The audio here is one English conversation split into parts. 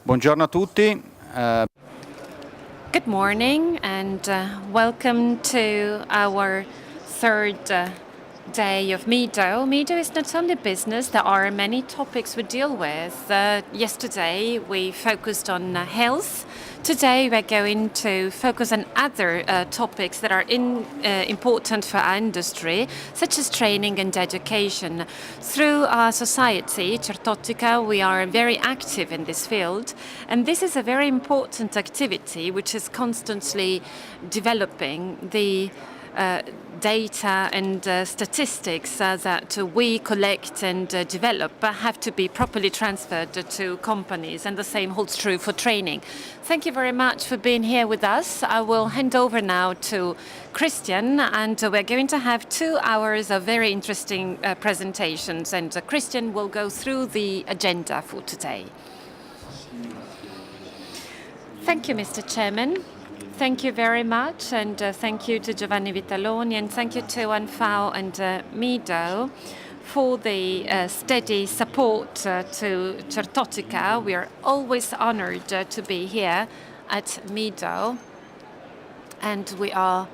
Buongiorno a tutti. Good morning and welcome to our third day of Mido. Mido is not only business, there are many topics we deal with. Yesterday we focused on health. Today we're going to focus on other topics that are important for our industry, such as training and education. Through our society, CERTOTTICA, we are very active in this field, and this is a very important activity which is constantly developing. The data and statistics that we collect and develop have to be properly transferred to companies, and the same holds true for training. Thank you very much for being here with us. I will hand over now to Christian, and we're going to have 2 hours of very interesting presentations, and Christian will go through the agenda for today. Thank you, Mr. Chairman. Thank you very much, and thank you to Giovanni Vitaloni, and thank you to ANFAO and Mido for the steady support to CERTOTTICA. We are always honored to be here at Mido, and we are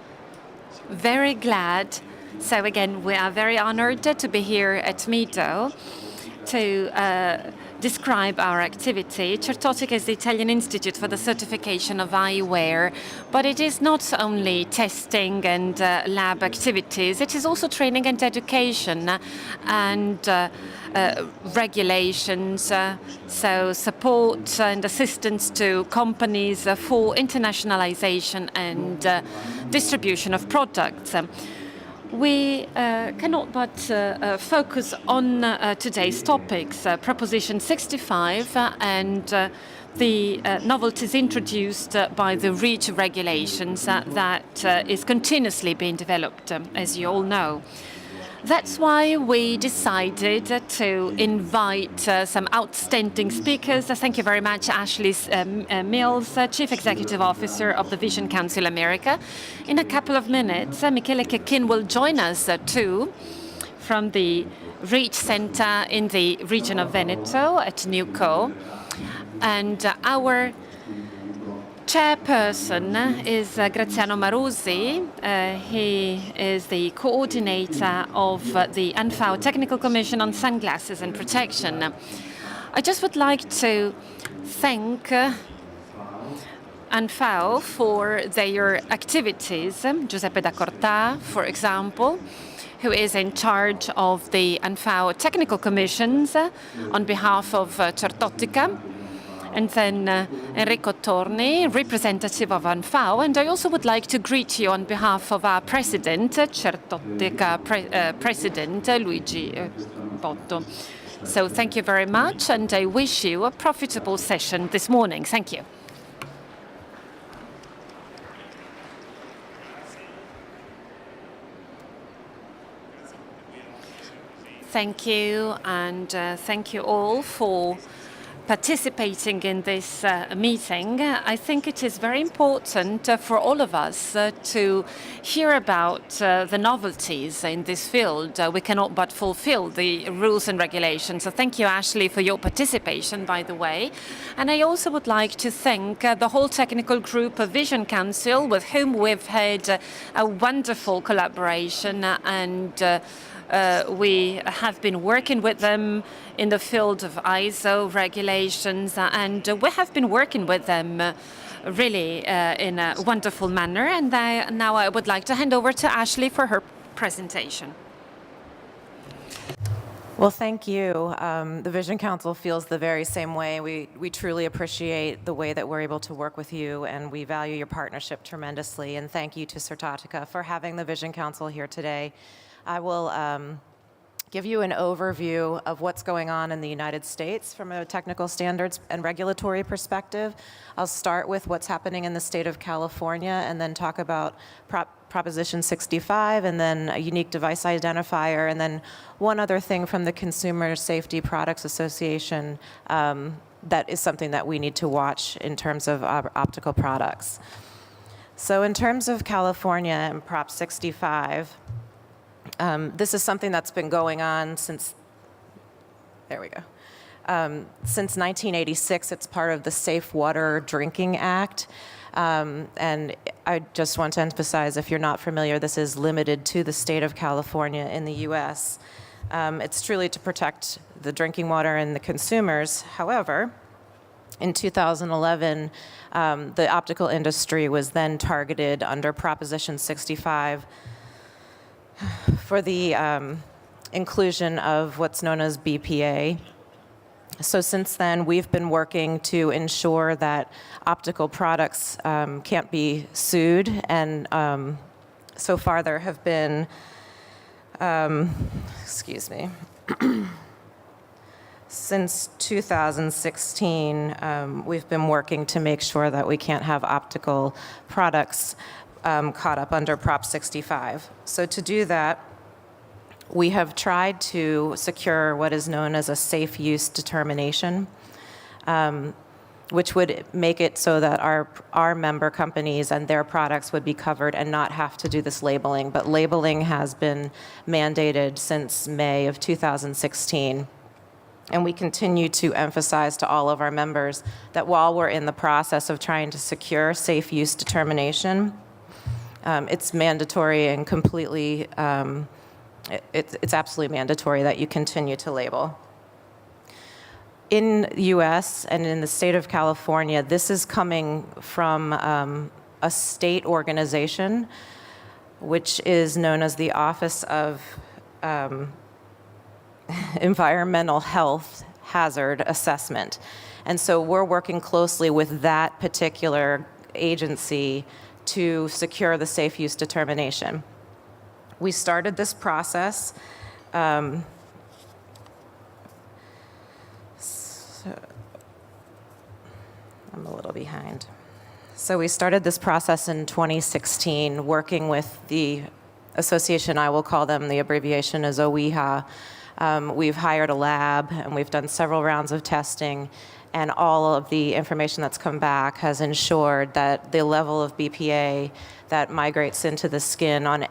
very glad. So again, we are very honored to be here at Mido to describe our activity. CERTOTTICA is the Italian Institute for the Certification of Eyewear, but it is not only testing and lab activities, it is also training and education and regulations, so support and assistance to companies for internationalization and distribution of products. We cannot but focus on today's topics, Proposition 65 and the novelties introduced by the REACH regulations that is continuously being developed, as you all know. That's why we decided to invite some outstanding speakers. Thank you very much, Ashley Mills, Chief Executive Officer of the Vision Council America. In a couple of minutes, Michele Checchin will join us too from the REACH Center in the region of Veneto at Newco. And our chairperson is Graziano Marusi. He is the coordinator of the ANFAO Technical Commission on Sunglasses and Protection. I just would like to thank ANFAO for their activities. Giuseppe da Corta, for example, who is in charge of the ANFAO Technical Commissions on behalf of CERTOTTICA. And then Enrico Torni, representative of ANFAO. And I also would like to greet you on behalf of our president, CERTOTTICA President Luigi Botto. So thank you very much, and I wish you a profitable session this morning. Thank you. Thank you, and thank you all for participating in this meeting. I think it is very important for all of us to hear about the novelties in this field. We cannot but fulfill the rules and regulations. So thank you, Ashley, for your participation, by the way. And I also would like to thank the whole technical group of Vision Council, with whom we've had a wonderful collaboration, and we have been working with them in the field of ISO regulations, and we have been working with them really in a wonderful manner. And now I would like to hand over to Ashley for her presentation. Well, thank you. The Vision Council feels the very same way. We truly appreciate the way that we're able to work with you, and we value your partnership tremendously. And thank you to CERTOTTICA for having the Vision Council here today. I will give you an overview of what's going on in the United States from a technical standards and regulatory perspective. I'll start with what's happening in the state of California, and then talk about Proposition 65, and then a unique device identifier, and then one other thing from the Consumer Safety Products Association that is something that we need to watch in terms of optical products. So in terms of California and Prop 65, this is something that's been going on since, there we go. Since 1986, it's part of the Safe Water Drinking Act. And I just want to emphasize, if you're not familiar, this is limited to the state of California in the U.S. It's truly to protect the drinking water and the consumers. However, in 2011, the optical industry was then targeted under Proposition 65 for the inclusion of what's known as BPA. So since then, we've been working to ensure that optical products can't be sued, and so far there have been, excuse me, since 2016, we've been working to make sure that we can't have optical products caught up under Prop 65. So to do that, we have tried to secure what is known as a safe use determination, which would make it so that our member companies and their products would be covered and not have to do this labeling. But labeling has been mandated since May of 2016. And we continue to emphasize to all of our members that while we're in the process of trying to secure safe use determination, it's mandatory and completely it's absolutely mandatory that you continue to label. In the U.S. and in the state of California, this is coming from a state organization, which is known as the Office of Environmental Health Hazard Assessment. And so we're working closely with that particular agency to secure the safe use determination. We started this process so I'm a little behind. So we started this process in 2016, working with the association. I will call them, the abbreviation is OEHA. We've hired a lab, and we've done several rounds of testing, and all of the information that's come back has ensured that the level of BPA that migrates into the skin on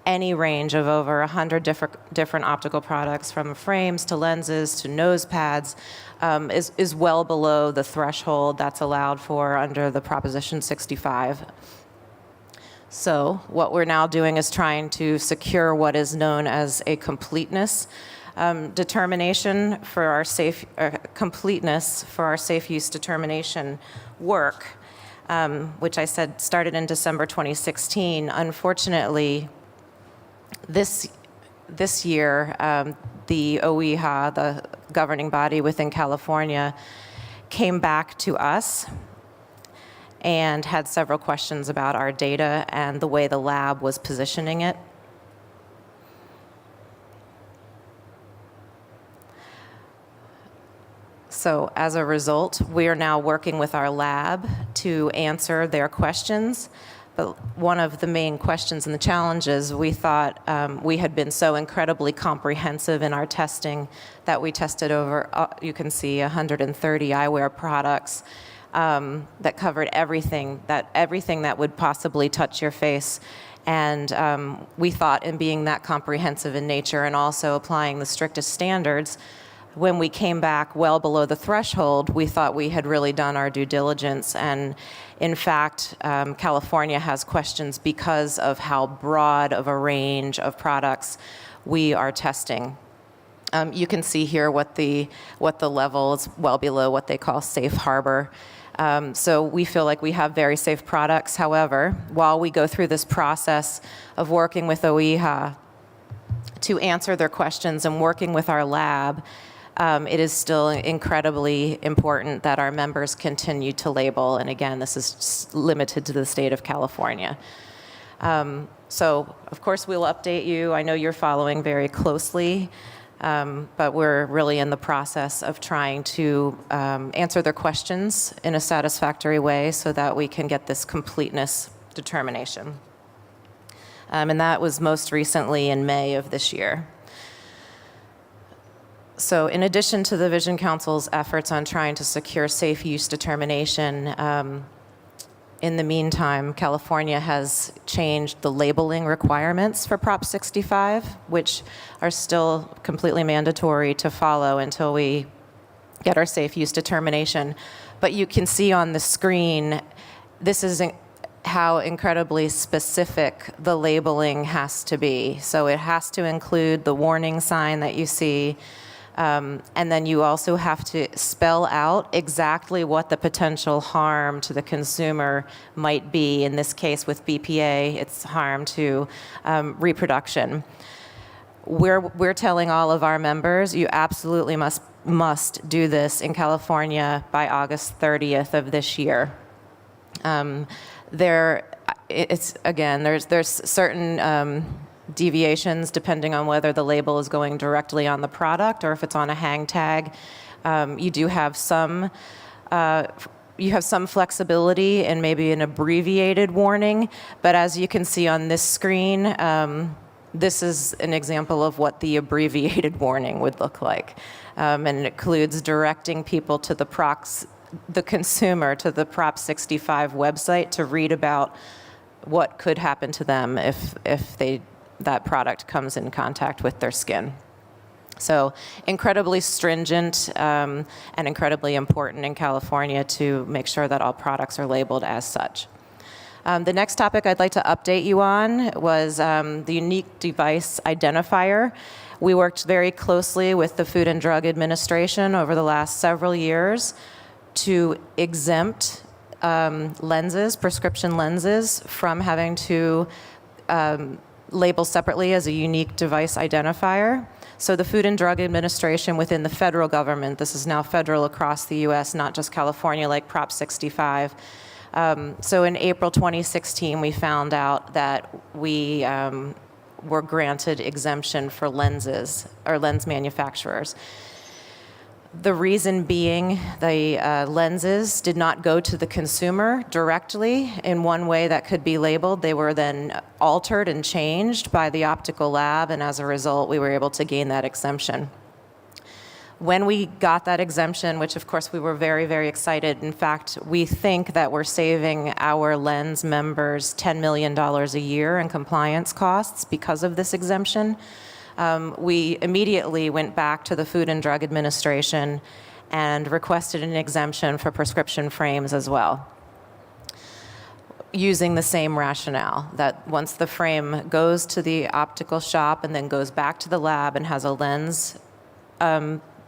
any range of over 100 different optical products, from frames to lenses to nose pads, is well below the threshold that's allowed for under the Proposition 65. So what we're now doing is trying to secure what is known as a completeness determination for our completeness for our safe use determination work, which I said started in December 2016. Unfortunately, this year, the OEHA, the governing body within California, came back to us and had several questions about our data and the way the lab was positioning it. So as a result, we are now working with our lab to answer their questions. But one of the main questions and the challenges, we thought we had been so incredibly comprehensive in our testing that we tested over, you can see, 130 eyewear products that covered everything that would possibly touch your face. And we thought, in being that comprehensive in nature and also applying the strictest standards, when we came back well below the threshold, we thought we had really done our due diligence. And in fact, California has questions because of how broad of a range of products we are testing. You can see here what the level is, well below what they call safe harbor. So we feel like we have very safe products. However, while we go through this process of working with OEHA to answer their questions and working with our lab, it is still incredibly important that our members continue to label. And again, this is limited to the state of California. So, of course, we'll update you. I know you're following very closely, but we're really in the process of trying to answer their questions in a satisfactory way so that we can get this completeness determination. And that was most recently in May of this year. So in addition to the Vision Council's efforts on trying to secure safe use determination, in the meantime, California has changed the labeling requirements for Prop 65, which are still completely mandatory to follow until we get our safe use determination. But you can see on the screen, this is how incredibly specific the labeling has to be. So it has to include the warning sign that you see, and then you also have to spell out exactly what the potential harm to the consumer might be. In this case, with BPA, it's harm to reproduction. We're telling all of our members, you absolutely must do this in California by August 30th of this year. There's certain deviations depending on whether the label is going directly on the product or if it's on a hang tag. You do have some flexibility and maybe an abbreviated warning, but as you can see on this screen, this is an example of what the abbreviated warning would look like. And it includes directing people to the consumer to the Prop 65 website to read about what could happen to them if that product comes in contact with their skin. So incredibly stringent and incredibly important in California to make sure that all products are labeled as such. The next topic I'd like to update you on was the unique device identifier. We worked very closely with the Food and Drug Administration over the last several years to exempt lenses, prescription lenses, from having to label separately as a unique device identifier. So the Food and Drug Administration within the federal government, this is now federal across the US, not just California like Prop 65. So in April 2016, we found out that we were granted exemption for lenses, or lens manufacturers. The reason being the lenses did not go to the consumer directly in one way that could be labeled. They were then altered and changed by the optical lab, and as a result, we were able to gain that exemption. When we got that exemption, which of course we were very, very excited. In fact, we think that we're saving our lens members $10 million a year in compliance costs because of this exemption. We immediately went back to the Food and Drug Administration and requested an exemption for prescription frames as well, using the same rationale, that once the frame goes to the optical shop and then goes back to the lab and has a lens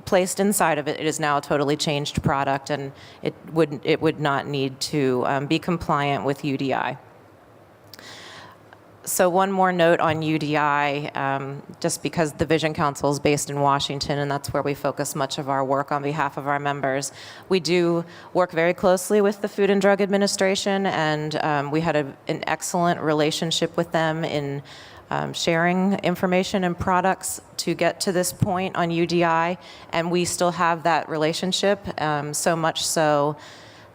placed inside of it, it is now a totally changed product, and it would not need to be compliant with UDI. So one more note on UDI, just because the Vision Council is based in Washington, and that's where we focus much of our work on behalf of our members. We do work very closely with the Food and Drug Administration, and we had an excellent relationship with them in sharing information and products to get to this point on UDI, and we still have that relationship, so much so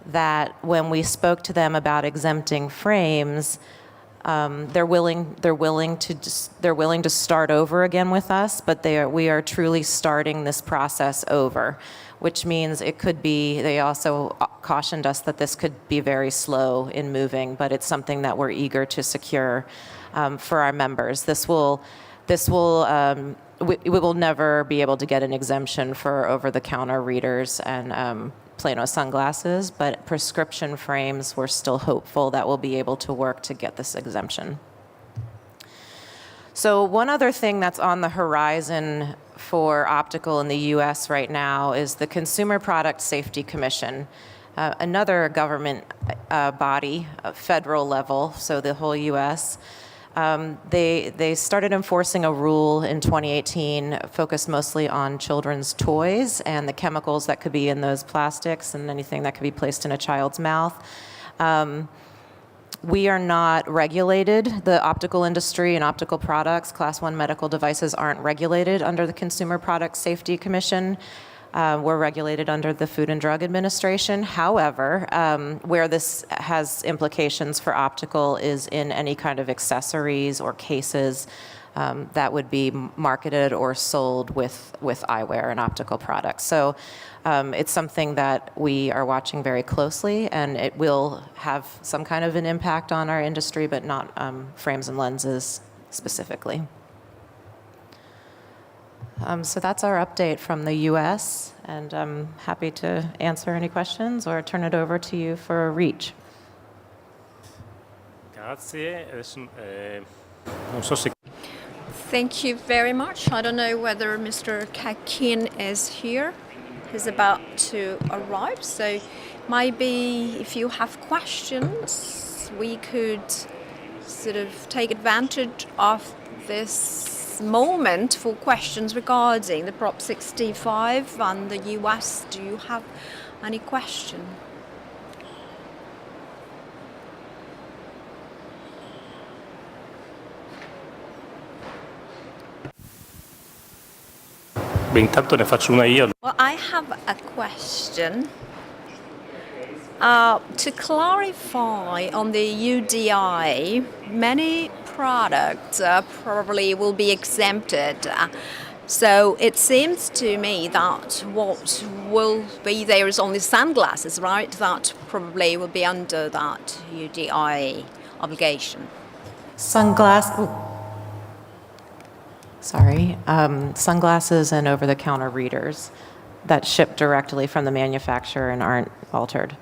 that when we spoke to them about exempting frames, they're willing to start over again with us, but we are truly starting this process over, which means it could be, they also cautioned us that this could be very slow in moving, but it's something that we're eager to secure for our members. We will never be able to get an exemption for over-the-counter readers and Plano sunglasses, but prescription frames, we're still hopeful that we'll be able to work to get this exemption. So one other thing that's on the horizon for optical in the US right now is the Consumer Product Safety Commission, another government body, federal level, so the whole US. They started enforcing a rule in 2018 focused mostly on children's toys and the chemicals that could be in those plastics and anything that could be placed in a child's mouth. We are not regulated. The optical industry and optical products, Class 1 medical devices, aren't regulated under the Consumer Product Safety Commission. We're regulated under the Food and Drug Administration. However, where this has implications for optical is in any kind of accessories or cases that would be marketed or sold with eyewear and optical products. So it's something that we are watching very closely, and it will have some kind of an impact on our industry, but not frames and lenses specifically. So that's our update from the US. And I'm happy to answer any questions or turn it over to you for reach. Grazie. Non so se Thank you very much. I don't know whether Mr. Checchin is here. He's about to arrive. So maybe if you have questions, we could sort of take advantage of this moment for questions regarding the Prop 65 and the US. Do you have any question? Beh, intanto ne faccio una io. Well, I have a question. To clarify on the UDI, many products probably will be exempted. So it seems to me that what will be there is only sunglasses, right? That probably will be under that UDI obligation. Sunglasses and over-the-counter readers that ship directly from the manufacturer and aren't altered.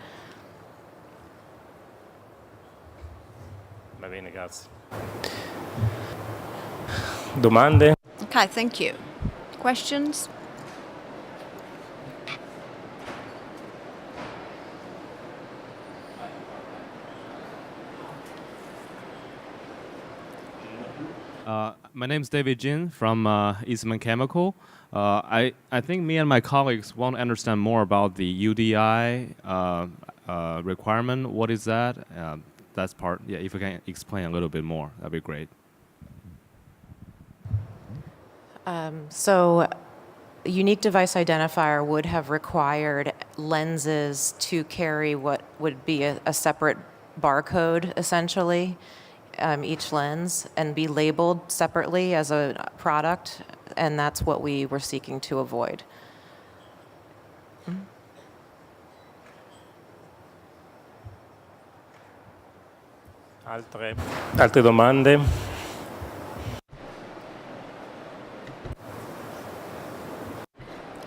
Va bene, grazie. Domande? Okay, thank you. Questions? My name is David Jin from Eastman Chemical. I think me and my colleagues want to understand more about the UDI requirement. What is that? That's part. Yeah, if you can explain a little bit more, that'd be great. So a unique device identifier would have required lenses to carry what would be a separate barcode, essentially, each lens, and be labeled separately as a product, and that's what we were seeking to avoid. Altre domande?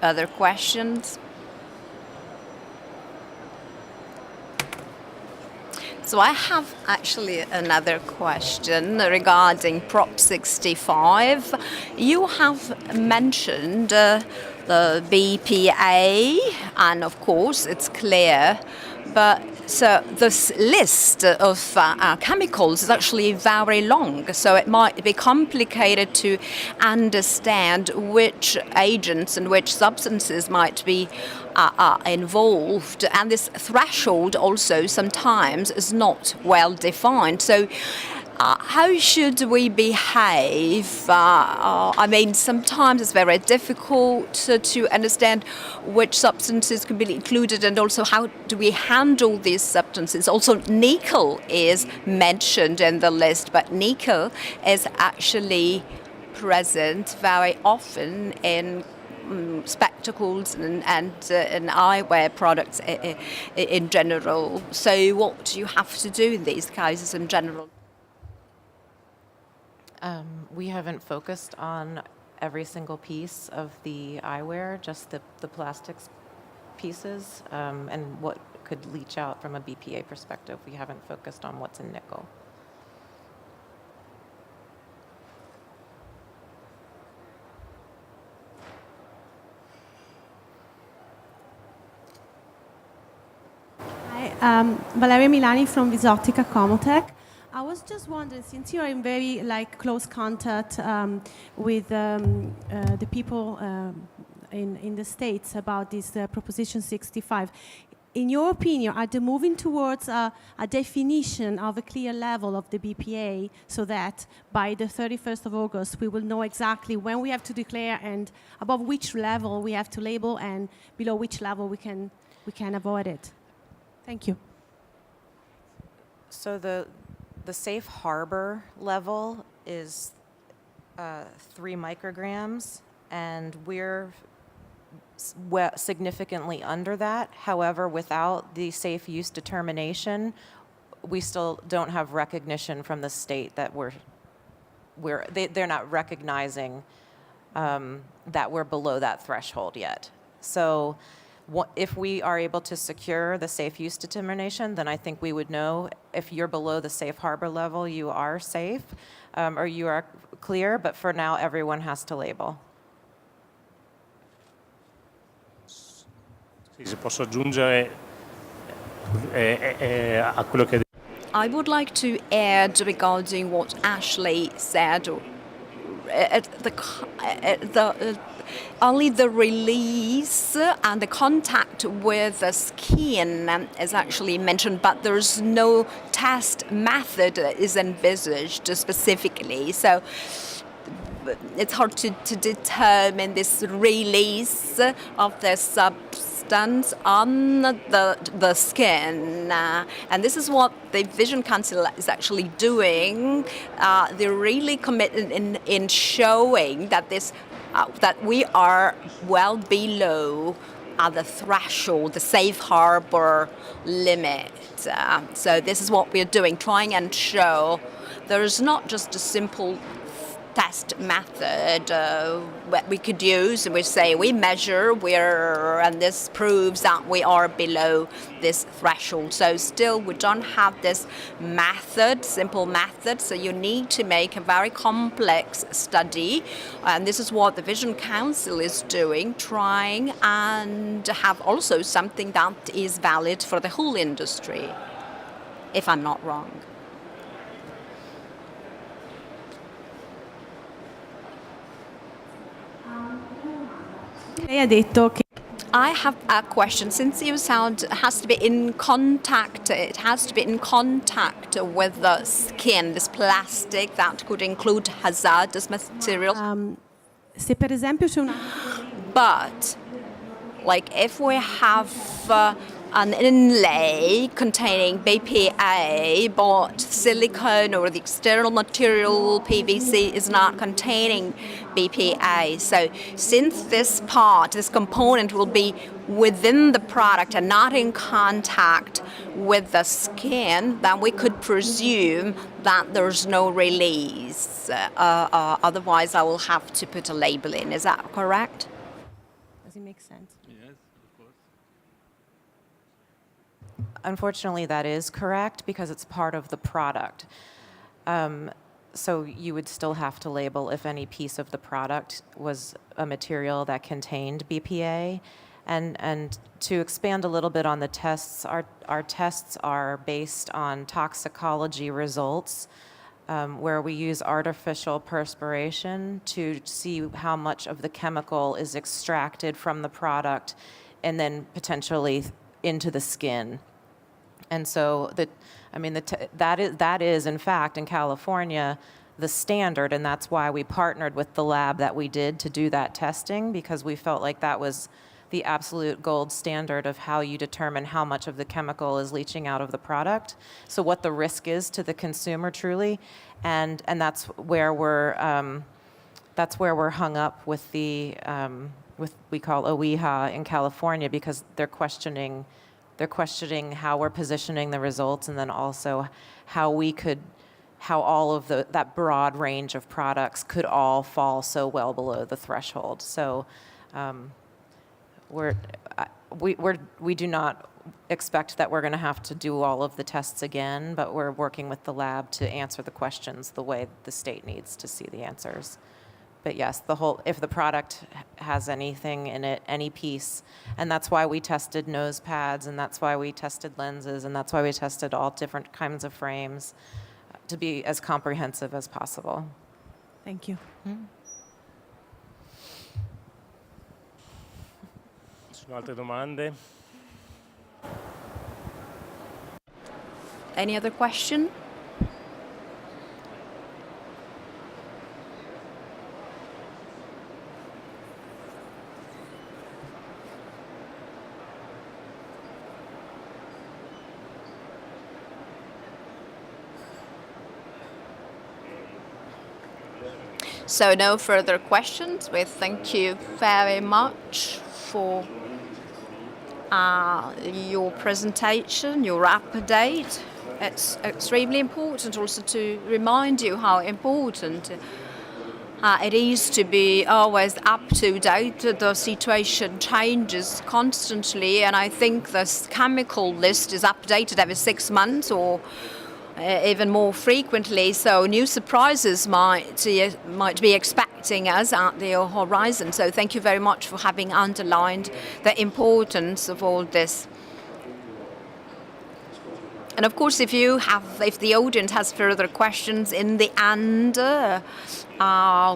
Other questions? So I have actually another question regarding Prop 65. You have mentioned the BPA, and of course it's clear, but so this list of chemicals is actually very long, so it might be complicated to understand which agents and which substances might be involved, and this threshold also sometimes is not well defined. So how should we behave? I mean, sometimes it's very difficult to understand which substances could be included, and also how do we handle these substances. Also, nickel is mentioned in the list, but nickel is actually present very often in spectacles and eyewear products in general. So what do you have to do in these cases in general? We haven't focused on every single piece of the eyewear, just the plastics pieces, and what could leach out from a BPA perspective. We haven't focused on what's in nickel. Hi, Valeria Milani from CERTOTTICA Comotech. I was just wondering, since you are in very close contact with the people in the States about this Proposition 65, in your opinion, are they moving towards a definition of a clear level of the BPA so that by the 31st of August we will know exactly when we have to declare and above which level we have to label and below which level we can avoid it? Thank you. So the safe harbor level is 3 micrograms, and we're significantly under that. However, without the safe use determination, we still don't have recognition from the state that they're not recognizing that we're below that threshold yet. So if we are able to secure the safe use determination, then I think we would know if you're below the safe harbor level, you are safe or you are clear, but for now, everyone has to label. Sì, se posso aggiungere a quello che I would like to add regarding what Ashley said. Only the release and the contact with the skin is actually mentioned, but there's no test method that is envisaged specifically. So it's hard to determine this release of the substance on the skin. And this is what the Vision Council is actually doing. They're really committed in showing that that we are well below the threshold, the safe harbor limit. So this is what we're doing, trying and show there's not just a simple test method that we could use, and we say we measure and this proves that we are below this threshold. So still we don't have this simple method, so you need to make a very complex study, and this is what the Vision Council is doing, trying and have also something that is valid for the whole industry, if I'm not wrong. Lei ha detto che I have a question. Since you sound it has to be in contact with the skin, this plastic that could include hazardous materials. se per esempio c'è una But, like, if we have an inlay containing BPA, but silicone or the external material PVC is not containing BPA. So since this component will be within the product and not in contact with the skin, then we could presume that there's no release. Otherwise, I will have to put a label in. Is that correct? Does it make sense? Unfortunately, that is correct because it's part of the product. So you would still have to label if any piece of the product was a material that contained BPA. And to expand a little bit on the tests, our tests are based on toxicology results where we use artificial perspiration to see how much of the chemical is extracted from the product and then potentially into the skin. And so that is in fact in California the standard, and that's why we partnered with the lab that we did to do that testing, because we felt like that was the absolute gold standard of how you determine how much of the chemical is leaching out of the product. So what the risk is to the consumer truly, and that's where we're hung up with the we call OEHA in California, because they're questioning how we're positioning the results, and then also how all of that broad range of products could all fall so well below the threshold. So we do not expect that we're going to have to do all of the tests again, but we're working with the lab to answer the questions the way the state needs to see the answers. But yes, if the product has anything in it, any piece, and that's why we tested nose pads, and that's why we tested lenses, and that's why we tested all different kinds of frames to be as comprehensive as possible. Thank you. Ci sono altre domande? Any other question? So no further questions. We thank you very much for your presentation, your update. It's extremely important also to remind you how important It is to be always up to date. The situation changes constantly, and I think this chemical list is updated every 6 months or even more frequently. So new surprises might be expecting us at the horizon. So thank you very much for having underlined the importance of all this. And of course, if the audience has further questions in the end,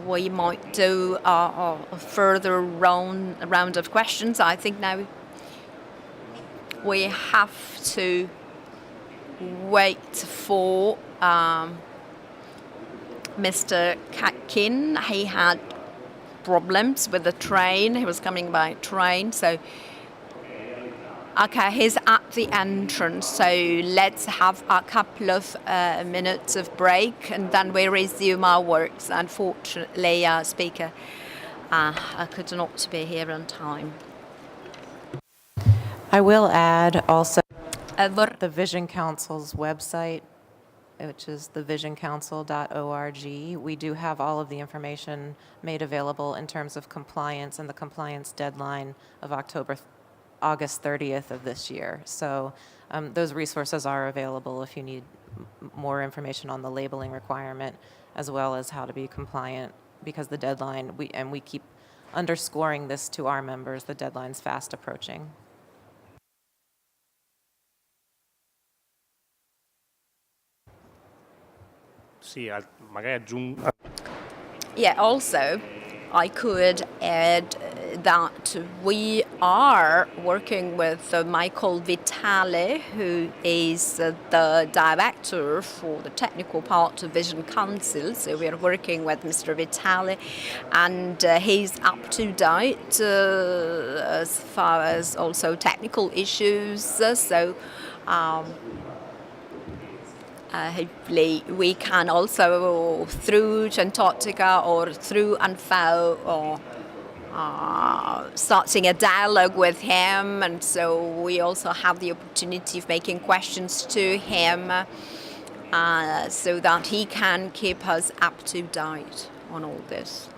we might do a further round of questions. I think now we have to wait for Mr. Checchin. He had problems with the train. He was coming by train, so. Okay, he's at the entrance, so let's have a couple of minutes of break and then we resume our works. Unfortunately, our speaker could not be here on time. I will add also the Vision Council's website, which is thevisioncouncil.org. We do have all of the information made available in terms of compliance and the compliance deadline of August 30th of this year. So those resources are available if you need more information on the labeling requirement as well as how to be compliant, because the deadline, we keep underscoring this to our members, the deadline's fast approaching. Sì, magari aggiungo. Yeah, also, I could add that we are working with Michael Vitale, who is the director for the technical part of Vision Council. So we are working with Mr. Vitale, and he's up to date as far as also technical issues. So hopefully we can also, through CERTOTTICA or through ANFAO, or starting a dialogue with him, and so we also have the opportunity of making questions to him so that he can keep us up to date on all this.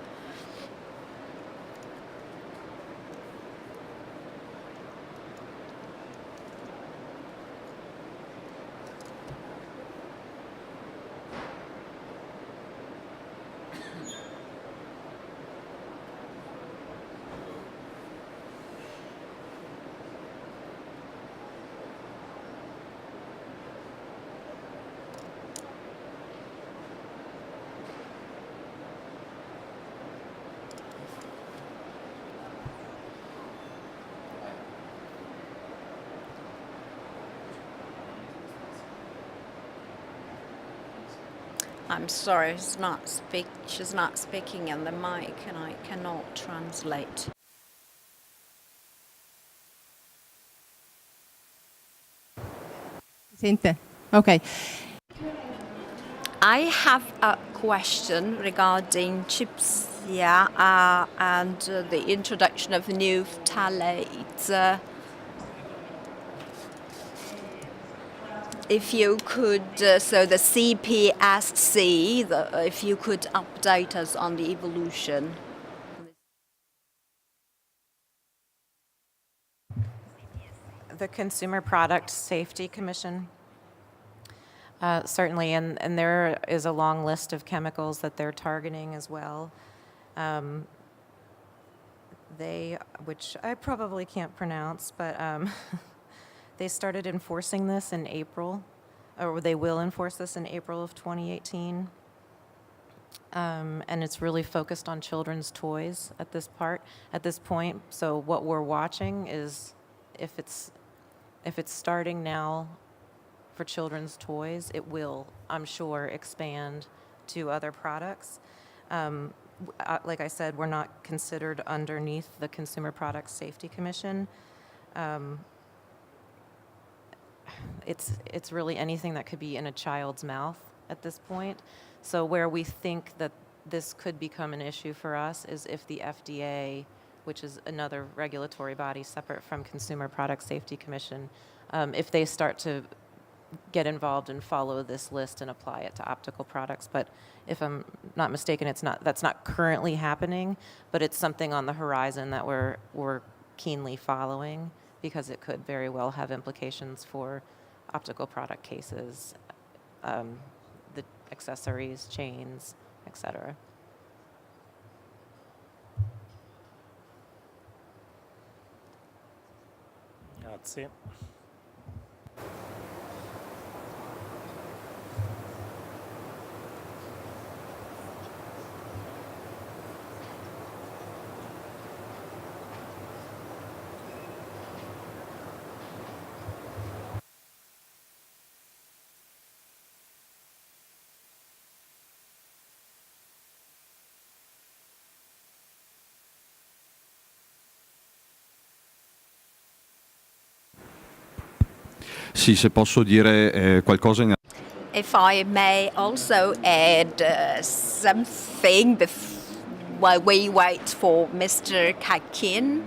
I'm sorry, she's not speaking in the mic, and I cannot translate. Okay. I have a question regarding chips, and the introduction of new phthalates. If you could, so the CPSC, if you could update us on the evolution. The Consumer Product Safety Commission, certainly, and there is a long list of chemicals that they're targeting as well. Which I probably can't pronounce, but they started enforcing this in April, or they will enforce this in April of 2018. And it's really focused on children's toys at this point. So what we're watching is if it's starting now for children's toys, it will, I'm sure, expand to other products. Like I said, we're not considered underneath the Consumer Product Safety Commission. It's really anything that could be in a child's mouth at this point. So where we think that this could become an issue for us is if the FDA, which is another regulatory body separate from Consumer Product Safety Commission, if they start to get involved and follow this list and apply it to optical products. But if I'm not mistaken, that's not currently happening, but it's something on the horizon that we're keenly following, because it could very well have implications for optical product cases, the accessories, chains, etc. Grazie. Sì, se posso dire qualcosa in... If I may also add something while we wait for Mr. Checchin,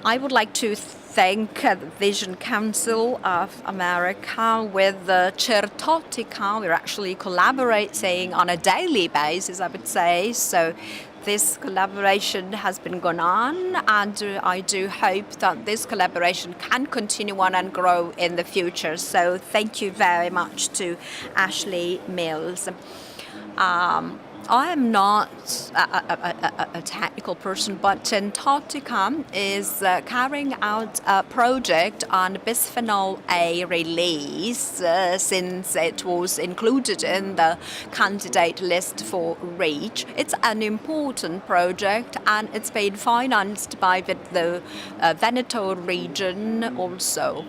I would like to thank the Vision Council of America with CERTOTTICA. We're actually collaborating on a daily basis, I would say. So this collaboration has been going on, and I do hope that this collaboration can continue on and grow in the future. So thank you very much to Ashley Mills. I am not a technical person, but CERTOTTICA is carrying out a project on bisphenol A release since it was included in the candidate list for REACH. It's an important project, and it's been financed by the Veneto region also.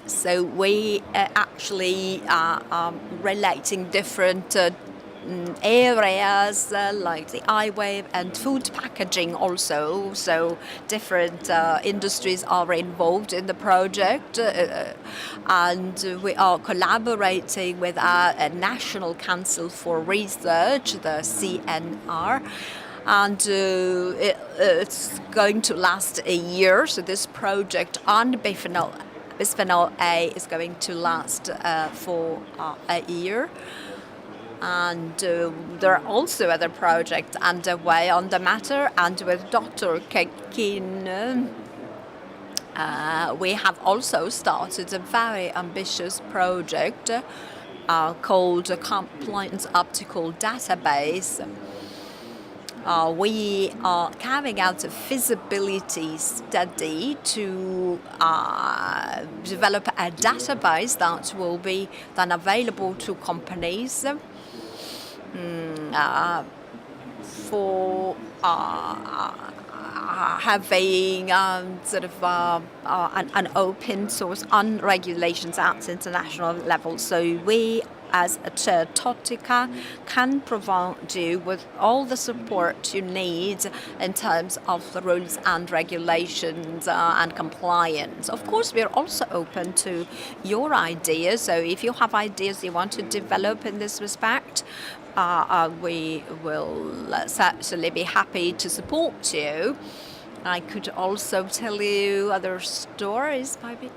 So we actually are relating different areas like the eyewear and food packaging also. So different industries are involved in the project, and we are collaborating with our National Council for Research, the CNR. And it's going to last a year. So this project on bisphenol A is going to last for a year. And there are also other projects underway on the matter. And with Dr. Checchin, we have also started a very ambitious project called a Compliance Optical Database. We are carrying out a feasibility study to develop a database that will be then available to companies for having sort of an open source on regulations at international level. So we, as a CERTOTTICA, can provide you with all the support you need in terms of the rules and regulations and compliance. Of course, we're also open to your ideas. So if you have ideas you want to develop in this respect, we will certainly be happy to support you. I could also tell you other stories, maybe.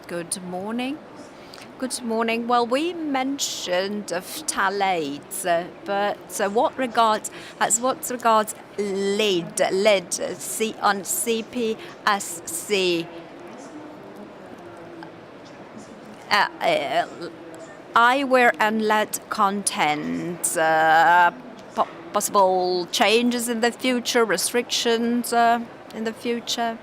Good morning. Good morning. Well, we mentioned phthalates, but as what regards lead on CPSC, eyewear and lead content, possible changes in the future, restrictions in the future?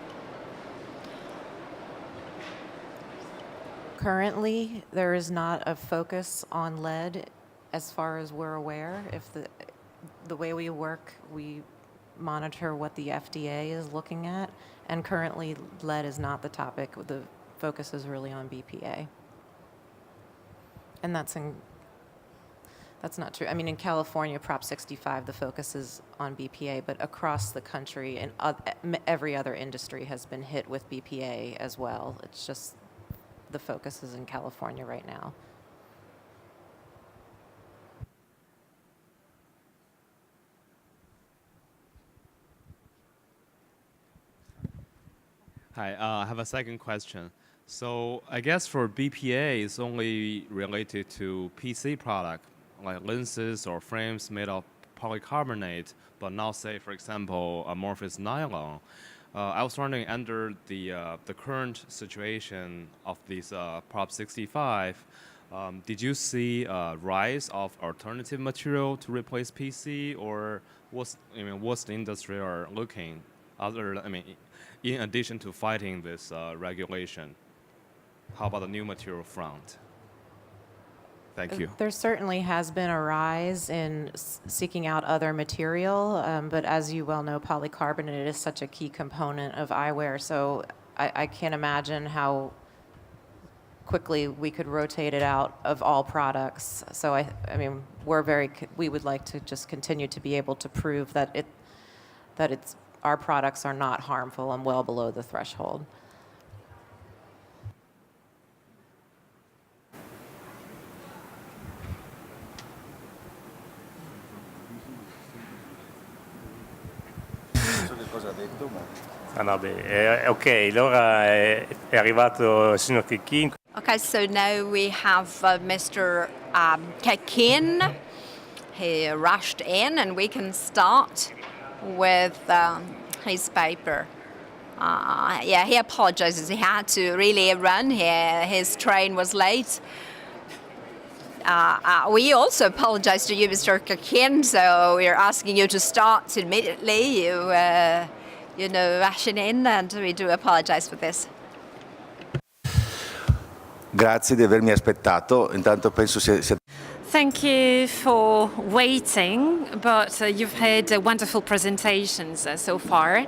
Currently, there is not a focus on lead as far as we're aware. If the way we work, we monitor what the FDA is looking at, and currently lead is not the topic. The focus is really on BPA. And that's not true. I mean, in California, Prop 65, the focus is on BPA, but across the country, and every other industry has been hit with BPA as well. It's just the focus is in California right now. Hi, I have a second question. So I guess for BPA, it's only related to PC product, like lenses or frames made of polycarbonate, but not say, for example, amorphous nylon. I was wondering, under the current situation of this Prop 65, did you see a rise of alternative material to replace PC, or what's the industry are looking in addition to fighting this regulation? How about the new material front? Thank you. There certainly has been a rise in seeking out other material, but as you well know, polycarbonate is such a key component of eyewear, so I can't imagine how quickly we could rotate it out of all products. So I mean, we would like to just continue to be able to prove that our products are not harmful and well below the threshold. Ok, allora è arrivato il signor Checchin. Okay, so now we have Mr. Checchin. He rushed in, and we can start with his paper. Yeah, he apologizes. He had to really run here. His train was late. We also apologize to you, Mr. Checchin, so we're asking you to start immediately. Rushing in, and we do apologize for this. Grazie di avermi aspettato. Intanto penso sia... Thank you for waiting, but you've had wonderful presentations so far.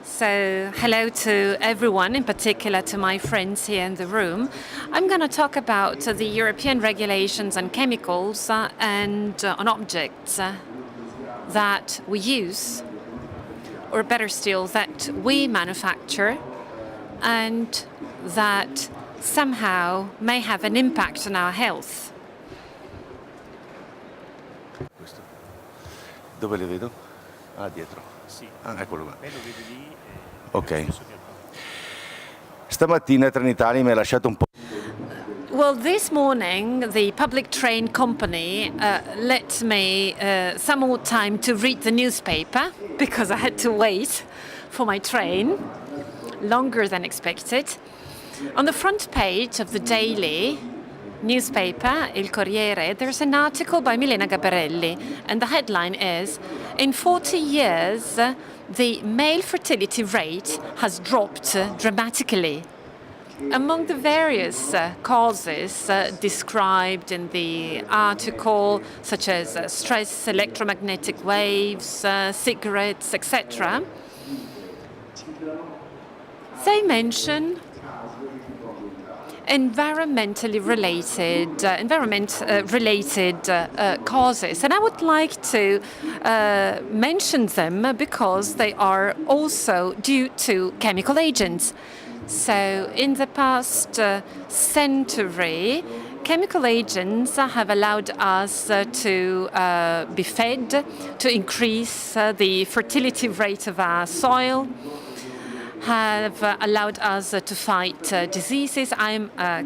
So hello to everyone, in particular to my friends here in the room. I'm going to talk about the European regulations on chemicals and on objects that we use, or better still, that we manufacture and that somehow may have an impact on our health. Questo. Dove le vedo? Ah, dietro. Sì. Ah, eccolo qua. Lo vedi lì. Ok. Stamattina Trenitalia mi ha lasciato un po'. Well, this morning, the public train company let me some more time to read the newspaper because I had to wait for my train, longer than expected. On the front page of the daily newspaper, Il Corriere, there's an article by Milena Gabarelli, and the headline is, "In 40 years, the male fertility rate has dropped dramatically." Among the various causes described in the article, such as stress, electromagnetic waves, cigarettes, etc., they mention environment related causes, and I would like to mention them because they are also due to chemical agents. So in the past century, chemical agents have allowed us to be fed, to increase the fertility rate of our soil, have allowed us to fight diseases. I'm a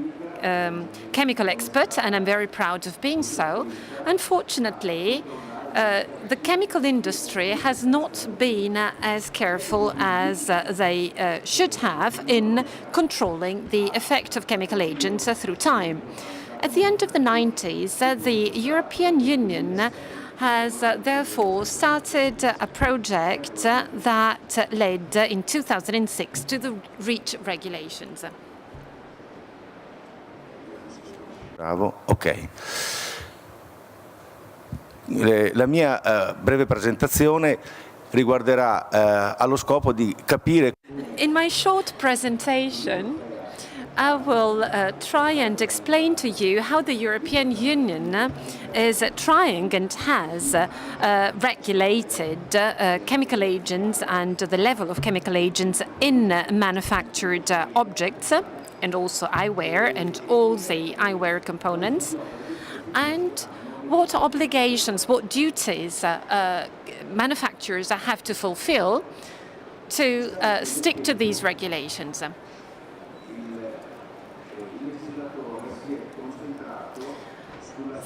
chemical expert, and I'm very proud of being so. Unfortunately, the chemical industry has not been as careful as they should have in controlling the effect of chemical agents through time. At the end of the 90s, the European Union has therefore started a project that led in 2006 to the REACH regulations. Bravo, ok. La mia breve presentazione riguarderà allo scopo di capire. In my short presentation, I will try and explain to you how the European Union is trying and has regulated chemical agents and the level of chemical agents in manufactured objects, and also eyewear and all the eyewear components, and what obligations, what duties manufacturers have to fulfill to stick to these regulations.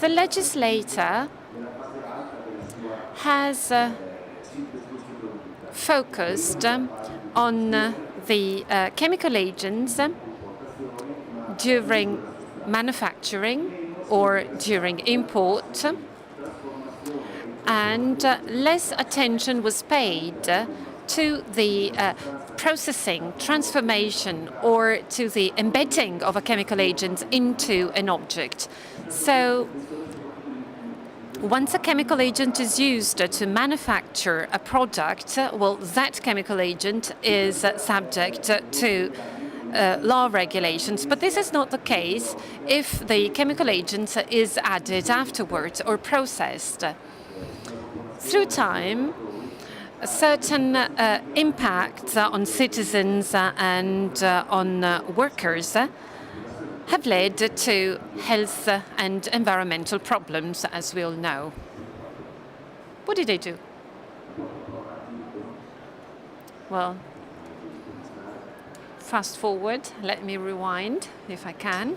The legislator has focused on the chemical agents during manufacturing or during import, and less attention was paid to the processing, transformation, or to the embedding of a chemical agent into an object. So once a chemical agent is used to manufacture a product, well, that chemical agent is subject to law regulations. But this is not the case if the chemical agent is added afterwards or processed. Through time, certain impacts on citizens and on workers have led to health and environmental problems, as we all know. What did they do? Well, fast forward, let me rewind if I can.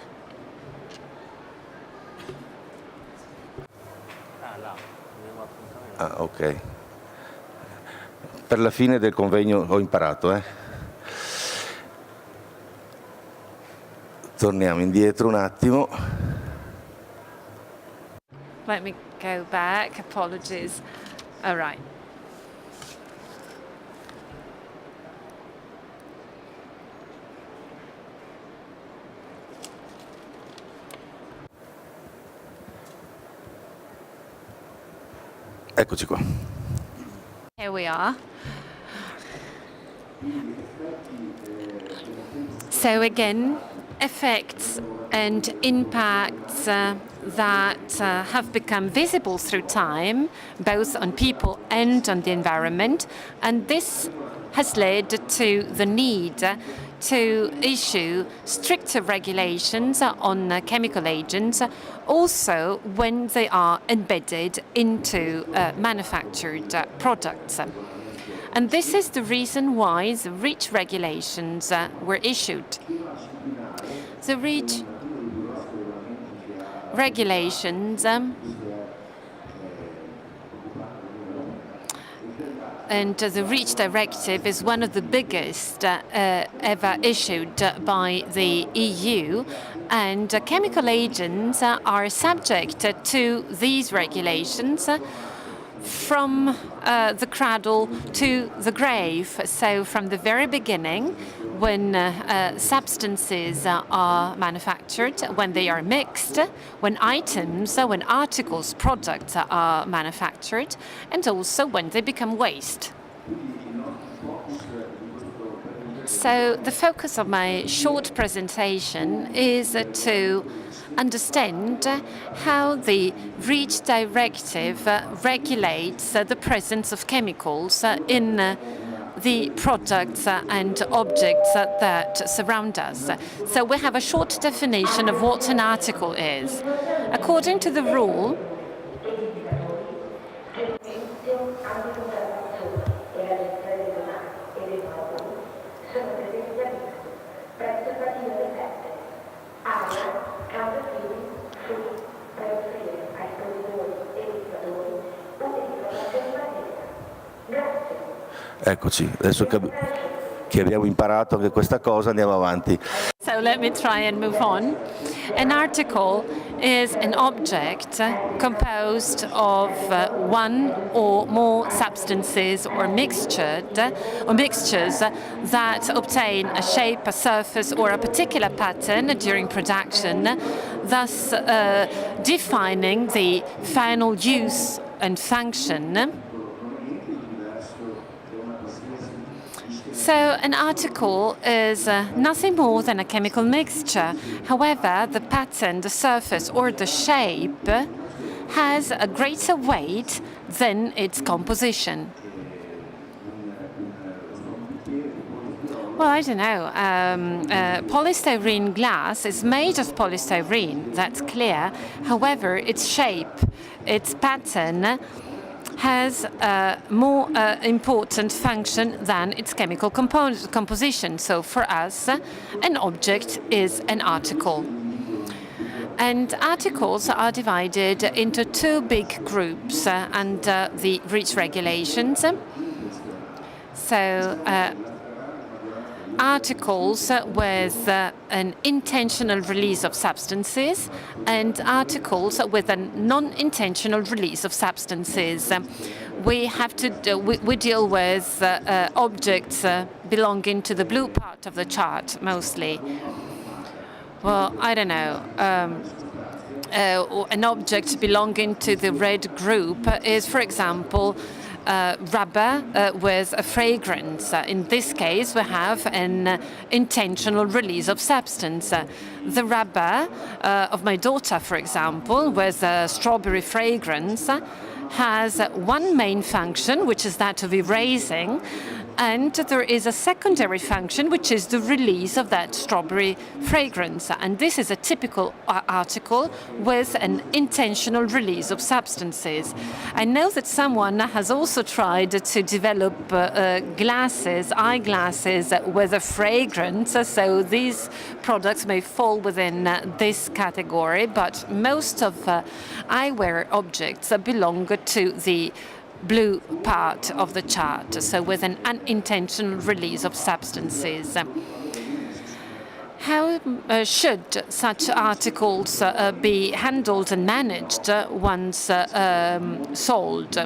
Ah, ok. Per la fine del convegno ho imparato, Torniamo indietro un attimo. Let me go back. Apologies. All right. Eccoci qua. Here we are. So again, effects and impacts that have become visible through time, both on people and on the environment, and this has led to the need to issue stricter regulations on chemical agents, also when they are embedded into manufactured products. And this is the reason why the REACH regulations were issued. The REACH regulations and the REACH directive is one of the biggest ever issued by the EU, and chemical agents are subject to these regulations from the cradle to the grave. So from the very beginning, when substances are manufactured, when they are mixed, when articles, products are manufactured, and also when they become waste. So the focus of my short presentation is to understand how the REACH directive regulates the presence of chemicals in the products and objects that surround us. So we have a short definition of what an article is. According to the rule, Eccoci, adesso che abbiamo imparato anche questa cosa andiamo avanti. So let me try and move on. An article is an object composed of one or more substances or mixtures that obtain a shape, a surface, or a particular pattern during production, thus defining the final use and function. So an article is nothing more than a chemical mixture. However, the pattern, the surface, or the shape has a greater weight than its composition. Well, I don't know. Polystyrene glass is made of polystyrene, that's clear. However, its shape, its pattern has a more important function than its chemical composition. So for us, an object is an article. And articles are divided into two big groups under the REACH regulations. So articles with an intentional release of substances and articles with a non-intentional release of substances. We deal with objects belonging to the blue part of the chart mostly. Well, I don't know. An object belonging to the red group is, for example, rubber with a fragrance. In this case, we have an intentional release of substance. The rubber of my daughter, for example, with a strawberry fragrance, has one main function, which is that of erasing, and there is a secondary function, which is the release of that strawberry fragrance. And this is a typical article with an intentional release of substances. I know that someone has also tried to develop eyeglasses with a fragrance, so these products may fall within this category, but most of eyewear objects belong to the blue part of the chart, so with an unintentional release of substances. How should such articles be handled and managed once sold?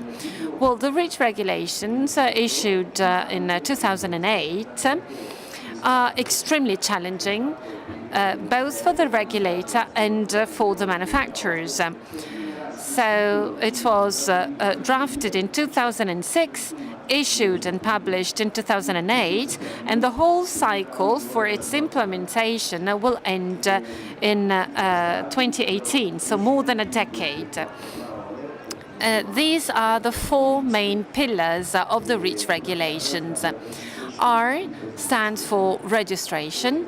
Well, the REACH regulations issued in 2008 are extremely challenging, both for the regulator and for the manufacturers. So it was drafted in 2006, issued and published in 2008, and the whole cycle for its implementation will end in 2018, so more than a decade. These are the four main pillars of the REACH regulations. R stands for registration.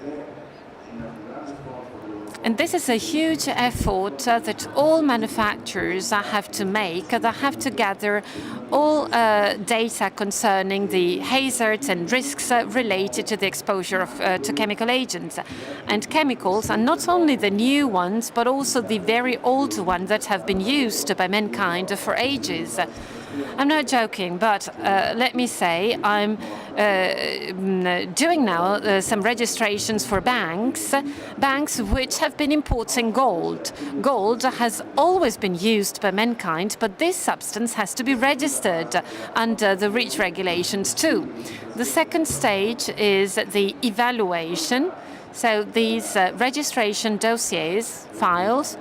And this is a huge effort that all manufacturers have to make. They have to gather all data concerning the hazards and risks related to the exposure to chemical agents. And chemicals are not only the new ones, but also the very old ones that have been used by mankind for ages. I'm not joking, but let me say I'm doing now some registrations for banks which have been importing gold. Gold has always been used by mankind, but this substance has to be registered under the REACH regulations too. The second stage is the evaluation. So these registration dossiers, files,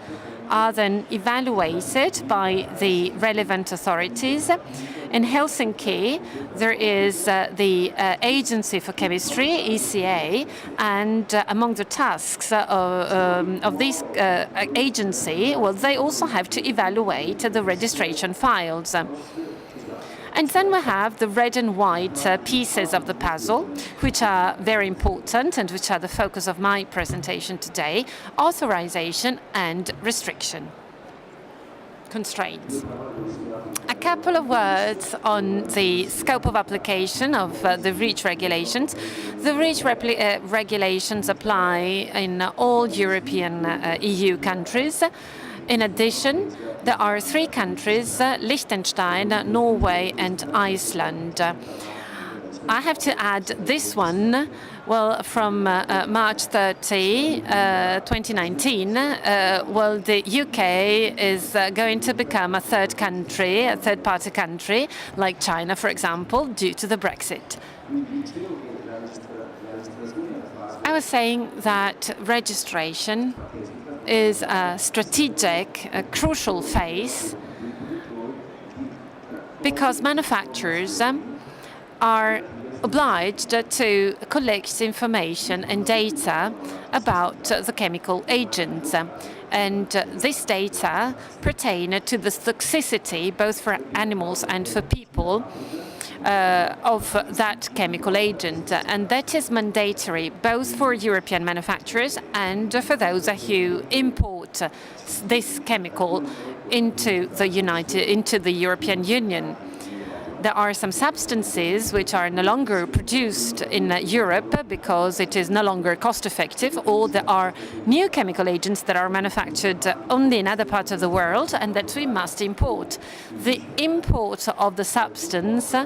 are then evaluated by the relevant authorities. In Helsinki, there is the Agency for Chemistry, ECA, and among the tasks of this agency, well, they also have to evaluate the registration files. And then we have the red and white pieces of the puzzle, which are very important and which are the focus of my presentation today: authorization and restriction. Constraints. A couple of words on the scope of application of the REACH regulations. The REACH regulations apply in all European EU countries. In addition, there are three countries, Liechtenstein, Norway, and Iceland. I have to add this one. Well, from March 30, 2019, well, the UK is going to become a third country, a third-party country, like China, for example, due to the Brexit. I was saying that registration is a strategic, a crucial phase, because manufacturers are obliged to collect information and data about the chemical agents. And this data pertain to the toxicity, both for animals and for people, of that chemical agent. And that is mandatory both for European manufacturers and for those who import import this chemical into the European Union. There are some substances which are no longer produced in Europe because it is no longer cost effective, or there are new chemical agents that are manufactured only in other parts of the world and that we must import. The import of the substance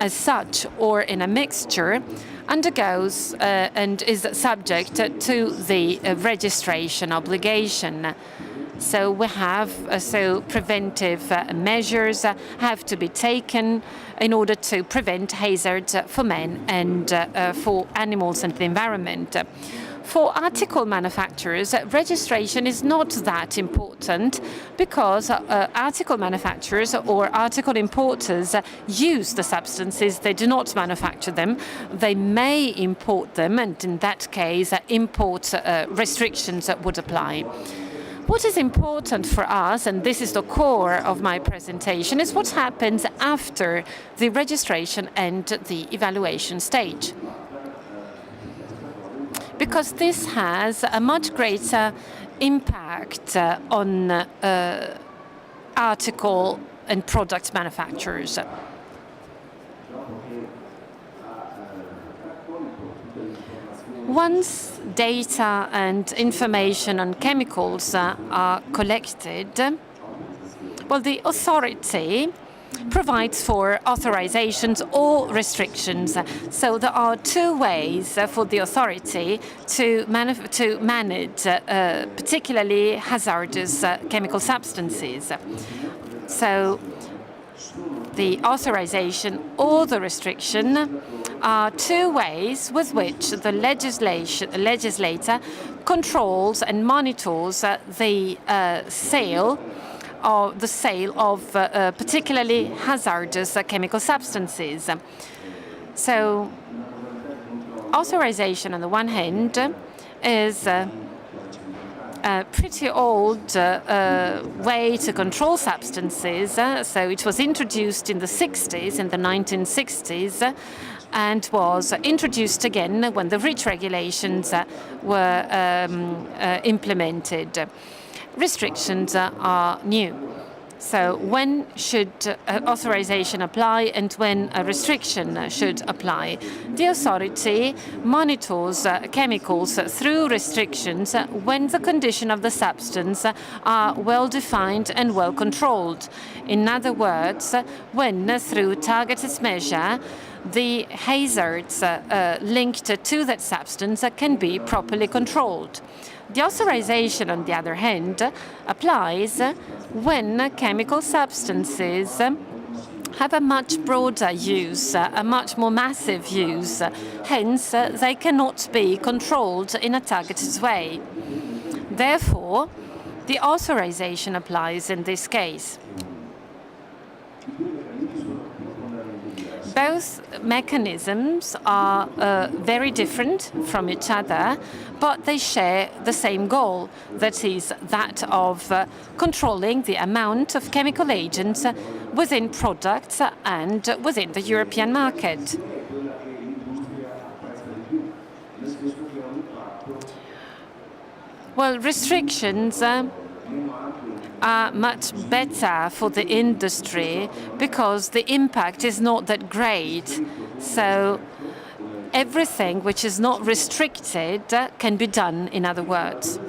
as such or in a mixture undergoes and is subject to the registration obligation. So we have preventive measures have to be taken in order to prevent hazards for men and for animals and the environment. For article manufacturers, registration is not that important because article manufacturers or article importers use the substances. They do not manufacture them. They may import them, and in that case, import restrictions would apply. What is important for us, and this is the core of my presentation, is what happens after the registration and the evaluation stage. Because this has a much greater impact on article and product manufacturers. Once data and information on chemicals are collected, well, the authority provides for authorizations or restrictions. So there are two ways for the authority to manage particularly hazardous chemical substances. So the authorization or the restriction are two ways with which the legislator controls and monitors the sale of particularly hazardous chemical substances. So authorization on the one hand is a pretty old way to control substances. So it was introduced in the 60s, in the 1960s, and was introduced again when the REACH regulations were implemented. Restrictions are new. So when should authorization apply and when a restriction should apply? The authority monitors chemicals through restrictions when the condition of the substance are well defined and well controlled. In other words, when through targeted measure the hazards linked to that substance can be properly controlled. The authorization, on the other hand, applies when chemical substances have a much broader use, a much more massive use. Hence, they cannot be controlled in a targeted way. Therefore, the authorization applies in this case. Both mechanisms are very different from each other, but they share the same goal, that is that of controlling the amount of chemical agents within products and within the European market. Well, restrictions are much better for the industry because the impact is not that great. So everything which is not restricted can be done, in other words.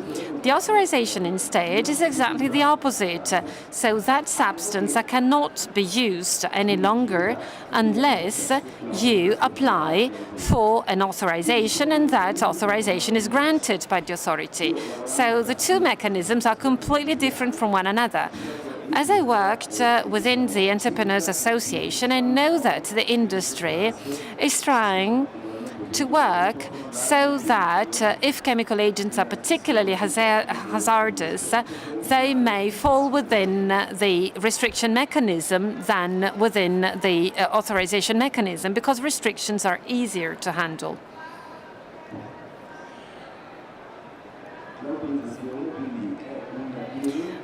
The authorization instead is exactly the opposite. So that substance cannot be used any longer unless you apply for an authorization and that authorization is granted by the authority. So the two mechanisms are completely different from one another. As I worked within the Entrepreneurs Association, I know that the industry is trying to work so that if chemical agents are particularly hazardous, they may fall within the restriction mechanism than within the authorization mechanism, because restrictions are easier to handle.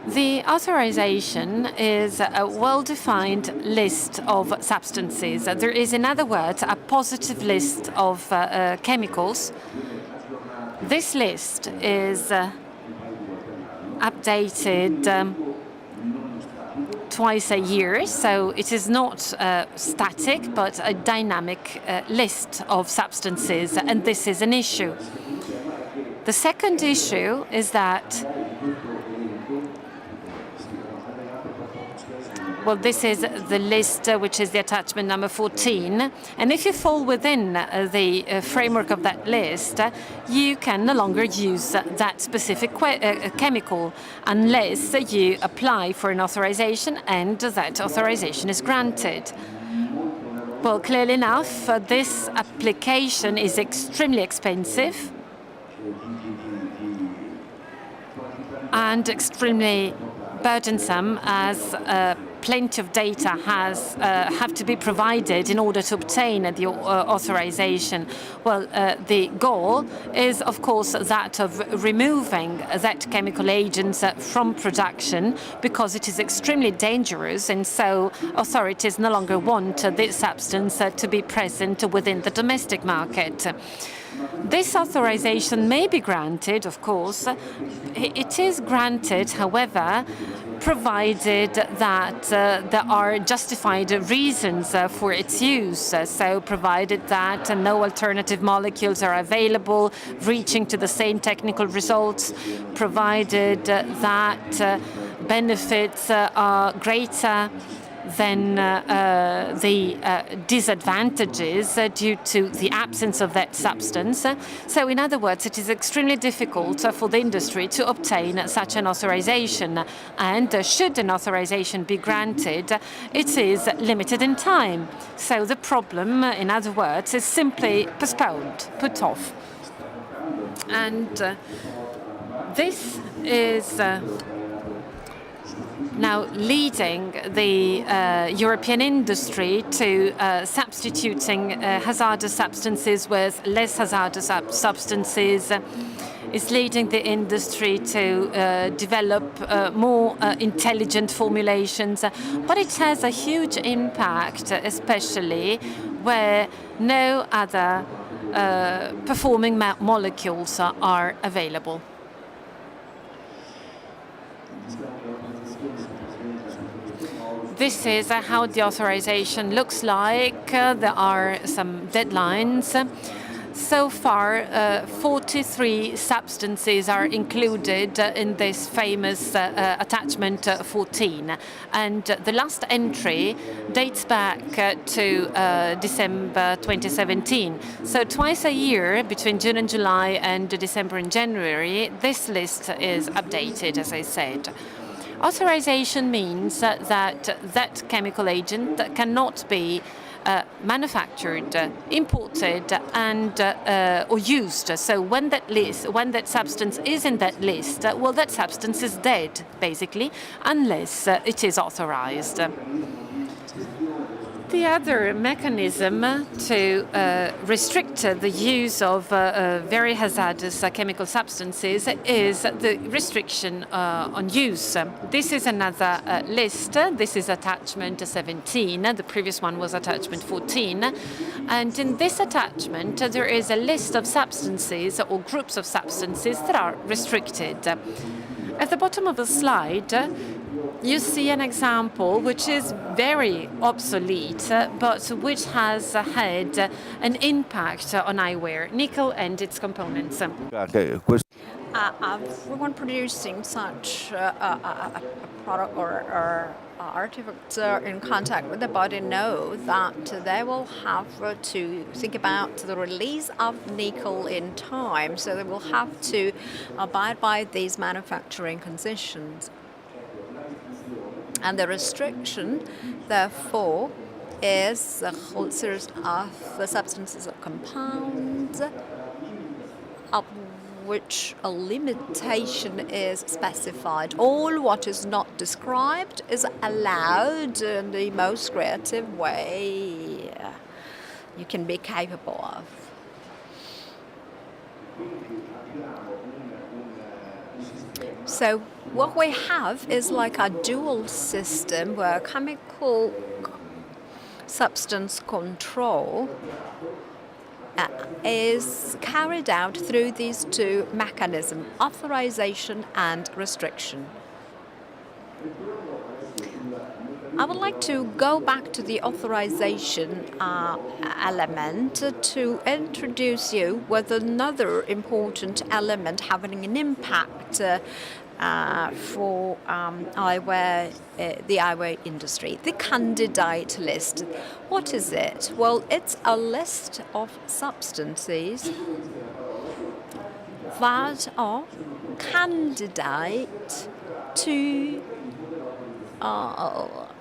The authorization is a well-defined list of substances. There is, in other words, a positive list of chemicals. This list is updated twice a year, so it is not static but a dynamic list of substances, and this is an issue. The second issue is that, well, this is the list, which is the attachment number 14. And if you fall within the framework of that list, you can no longer use that specific chemical unless you apply for an authorization and that authorization is granted. Well, clearly enough, this application is extremely expensive and extremely burdensome, as plenty of data have to be provided in order to obtain the authorization. Well, the goal is, of course, that of removing that chemical agents from production, because it is extremely dangerous, and so authorities no longer want this substance to be present within the domestic market. This authorization may be granted, of course. It is granted, however, provided that there are justified reasons for its use. So provided that no alternative molecules are available, reaching to the same technical results, provided that benefits are greater than the disadvantages due to the absence of that substance. So in other words, it is extremely difficult for the industry to obtain such an authorization. And should an authorization be granted, it is limited in time. So the problem, in other words, is simply postponed, put off. And this is now leading the European industry to substituting hazardous substances with less hazardous substances, is leading the industry to develop more intelligent formulations. But it has a huge impact, especially where no other performing molecules are available. This is how the authorization looks like. There are some deadlines. So far, 43 substances are included in this famous attachment 14. And the last entry dates back to December 2017. So twice a year, between June and July and December and January, this list is updated, as I said. Authorization means that that chemical agent cannot be manufactured, imported, and or used. So when that substance is in that list, well, that substance is dead, basically, unless it is authorized. The other mechanism to restrict the use of very hazardous chemical substances is the restriction on use. This is another list. This is attachment 17. The previous one was attachment 14. And in this attachment, there is a list of substances or groups of substances that are restricted. At the bottom of the slide, you see an example which is very obsolete, but which has had an impact on eyewear, nickel and its components. Everyone producing such a product or artifacts in contact with the body know that they will have to think about the release of nickel in time, so they will have to abide by these manufacturing conditions. And the restriction, therefore, is the whole series of the substances or compounds of which a limitation is specified. All what is not described is allowed in the most creative way you can be capable of. So what we have is like a dual system where chemical substance control is carried out through these two mechanisms, authorization and restriction. I would like to go back to the authorization element to introduce you with another important element having an impact for the eyewear industry, the candidate list. What is it? Well, it's a list of substances that are candidate to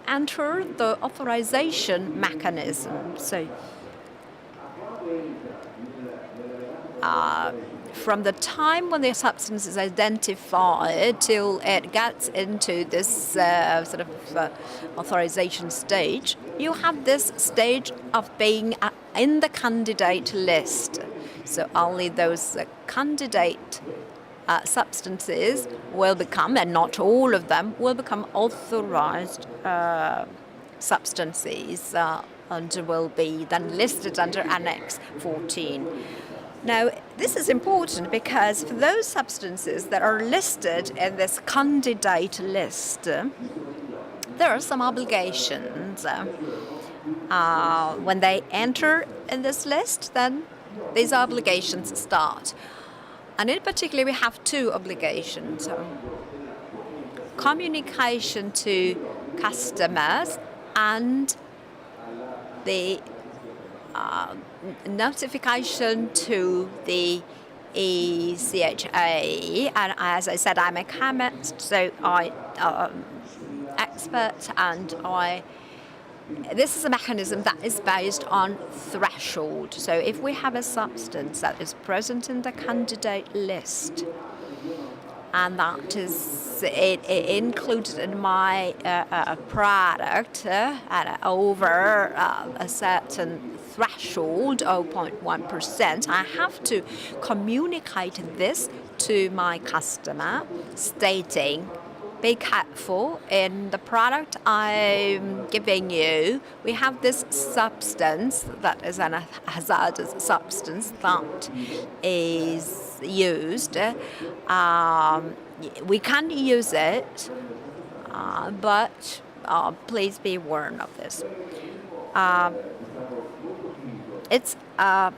enter the authorization mechanism. So from the time when the substance is identified till it gets into this authorization stage, you have this stage of being in the candidate list. So only those candidate substances will become, and not all of them, will become authorized substances and will be then listed under Annex 14. Now, this is important because for those substances that are listed in this candidate list, there are some obligations. When they enter in this list, then these obligations start. And in particular, we have two obligations. Communication to customers and the notification to the ECHA. And as I said, I'm a chemist, so I expert, and this is a mechanism that is based on threshold. So if we have a substance that is present in the candidate list, and that is included in my product at over a certain threshold, 0.1%, I have to communicate this to my customer, stating, be careful, in the product I'm giving you, we have this substance that is a hazardous substance that is used. We can use it, but please be warned of this. It's like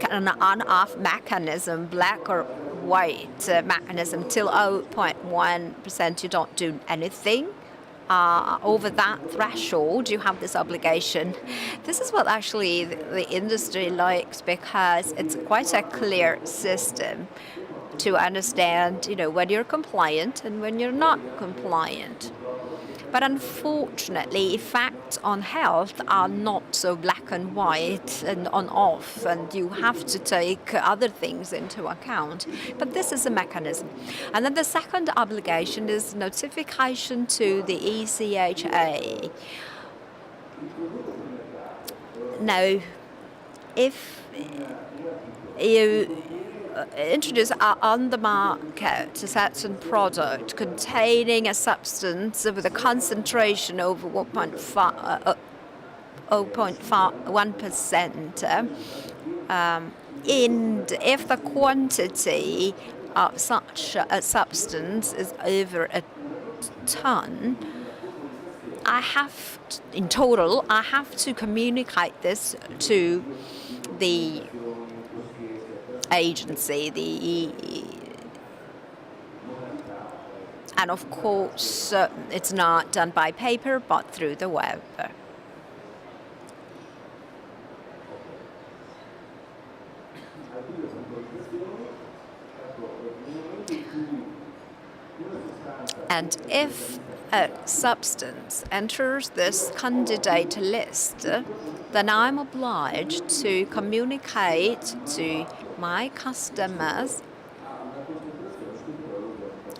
an on-off mechanism, black or white mechanism. Till 0.1% you don't do anything. Over that threshold you have this obligation. This is what actually the industry likes, because it's quite a clear system to understand, when you're compliant and when you're not compliant. But unfortunately, effects on health are not so black and white and on-off, and you have to take other things into account. But this is a mechanism. And then the second obligation is notification to the ECHA. Now, if you introduce on the market a certain product containing a substance with a concentration over 0.1%, and if the quantity of such a substance is over a ton, in total, I have to communicate this to the agency, and of course it's not done by paper but through the web. And if a substance enters this candidate list, then I'm obliged to communicate to my customers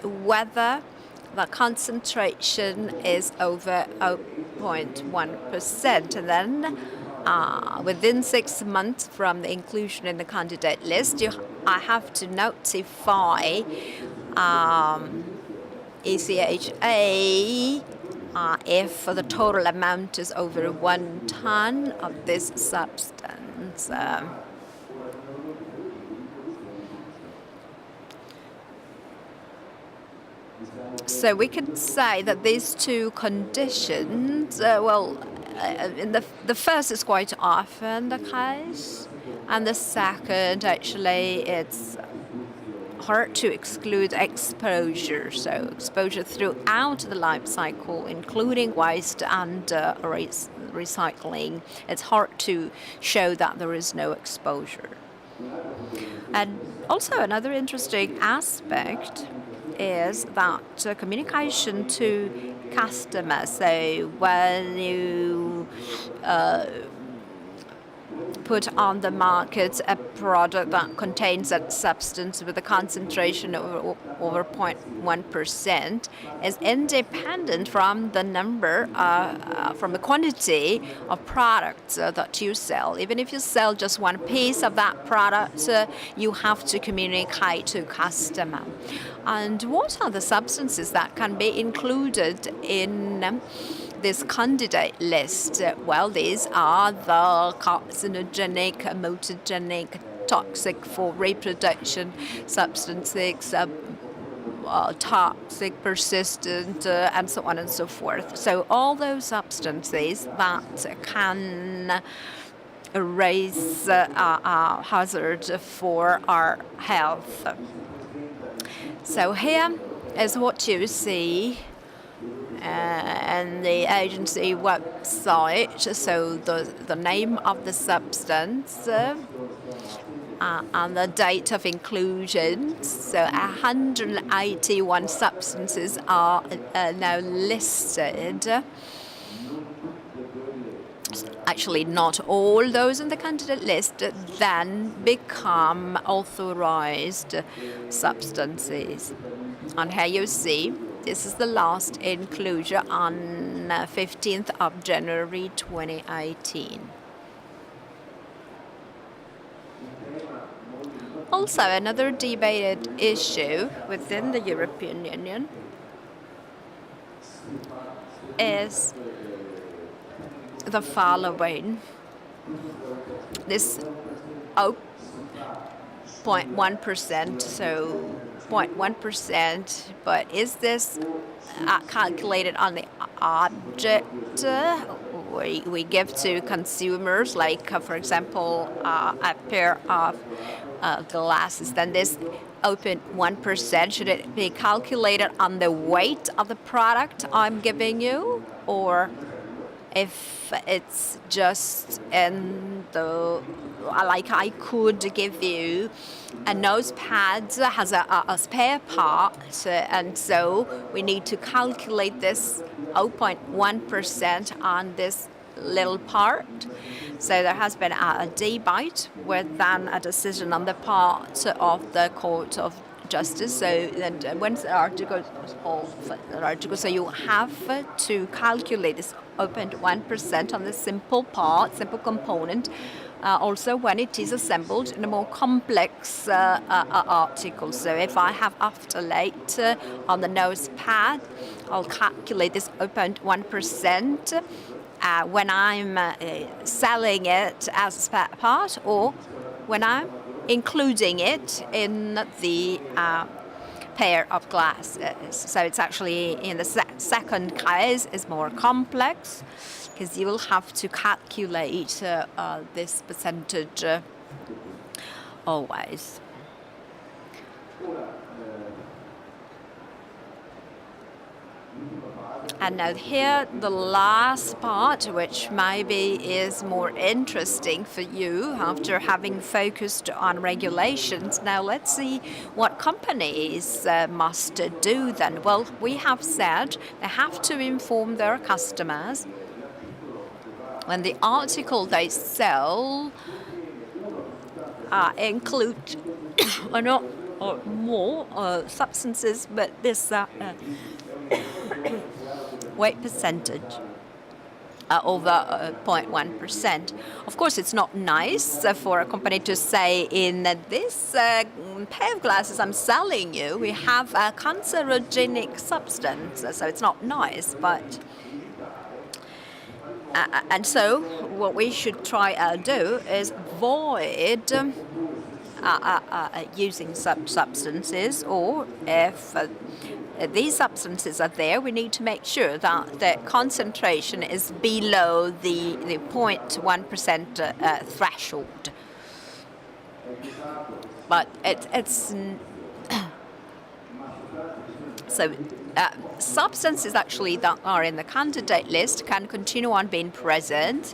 whether the concentration is over 0.1%. And then within 6 months from the inclusion in the candidate list, I have to notify ECHA if the total amount is over 1 ton of this substance. So we could say that these two conditions, the first is quite often the case, and the second, actually, it's hard to exclude exposure. So exposure throughout the life cycle, including waste and recycling. It's hard to show that there is no exposure. And also another interesting aspect is that communication to customers. So when you put on the market a product that contains that substance with a concentration of over 0.1% is independent from the number, from the quantity of products that you sell. Even if you sell just one piece of that product, you have to communicate to customer. And what are the substances that can be included in this candidate list? Well, these are the carcinogenic, mutagenic, toxic for reproduction substances, toxic, persistent, and so on and so forth. So all those substances that can raise a hazard for our health. So here is what you see and the agency website, so the name of the substance and the date of inclusion. So 181 substances are now listed. Actually, not all those in the candidate list then become authorized substances. And here you see, this is the last inclusion on 15th of January 2018. Also, another debated issue within the European Union is the following. This 0.1%, so 0.1%, but is this calculated on the object we give to consumers, like, for example, a pair of glasses? Then this 0.1%, should it be calculated on the weight of the product I'm giving you, or if it's just in the, like, I could give you a nose pad has a spare part, and so we need to calculate this 0.1% on this little part. So there has been a debate with then a decision on the part of the Court of Justice. So when the article, so you have to calculate this 0.1% on the simple part, simple component. Also when it is assembled in a more complex article. So if I have afterlate on the nose pad, I'll calculate this 0.1% when I'm selling it as a spare part, or when I'm including it in the pair of glasses. So it's actually, in the second case, is more complex, because you will have to calculate this percentage always. And now here, the last part, which maybe is more interesting for you after having focused on regulations. Now let's see what companies must do then. Well, we have said they have to inform their customers when the article they sell include or not or more substances, but this weight percentage over 0.1%. Of course, it's not nice for a company to say in this pair of glasses I'm selling you, we have a cancerogenic substance. So it's not nice, but... and so what we should try to do is avoid using such substances, or if these substances are there, we need to make sure that the concentration is below the 0.1% threshold. But it's so substances actually that are in the candidate list can continue on being present,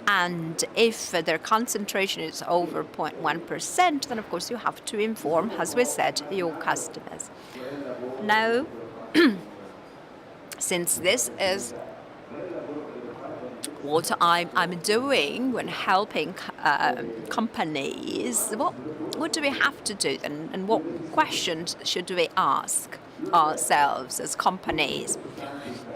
and if their concentration is over 0.1%, then of course you have to inform, as we said, your customers. Now, since this is what I'm doing when helping companies, what do we have to do then, and what questions should we ask ourselves as companies?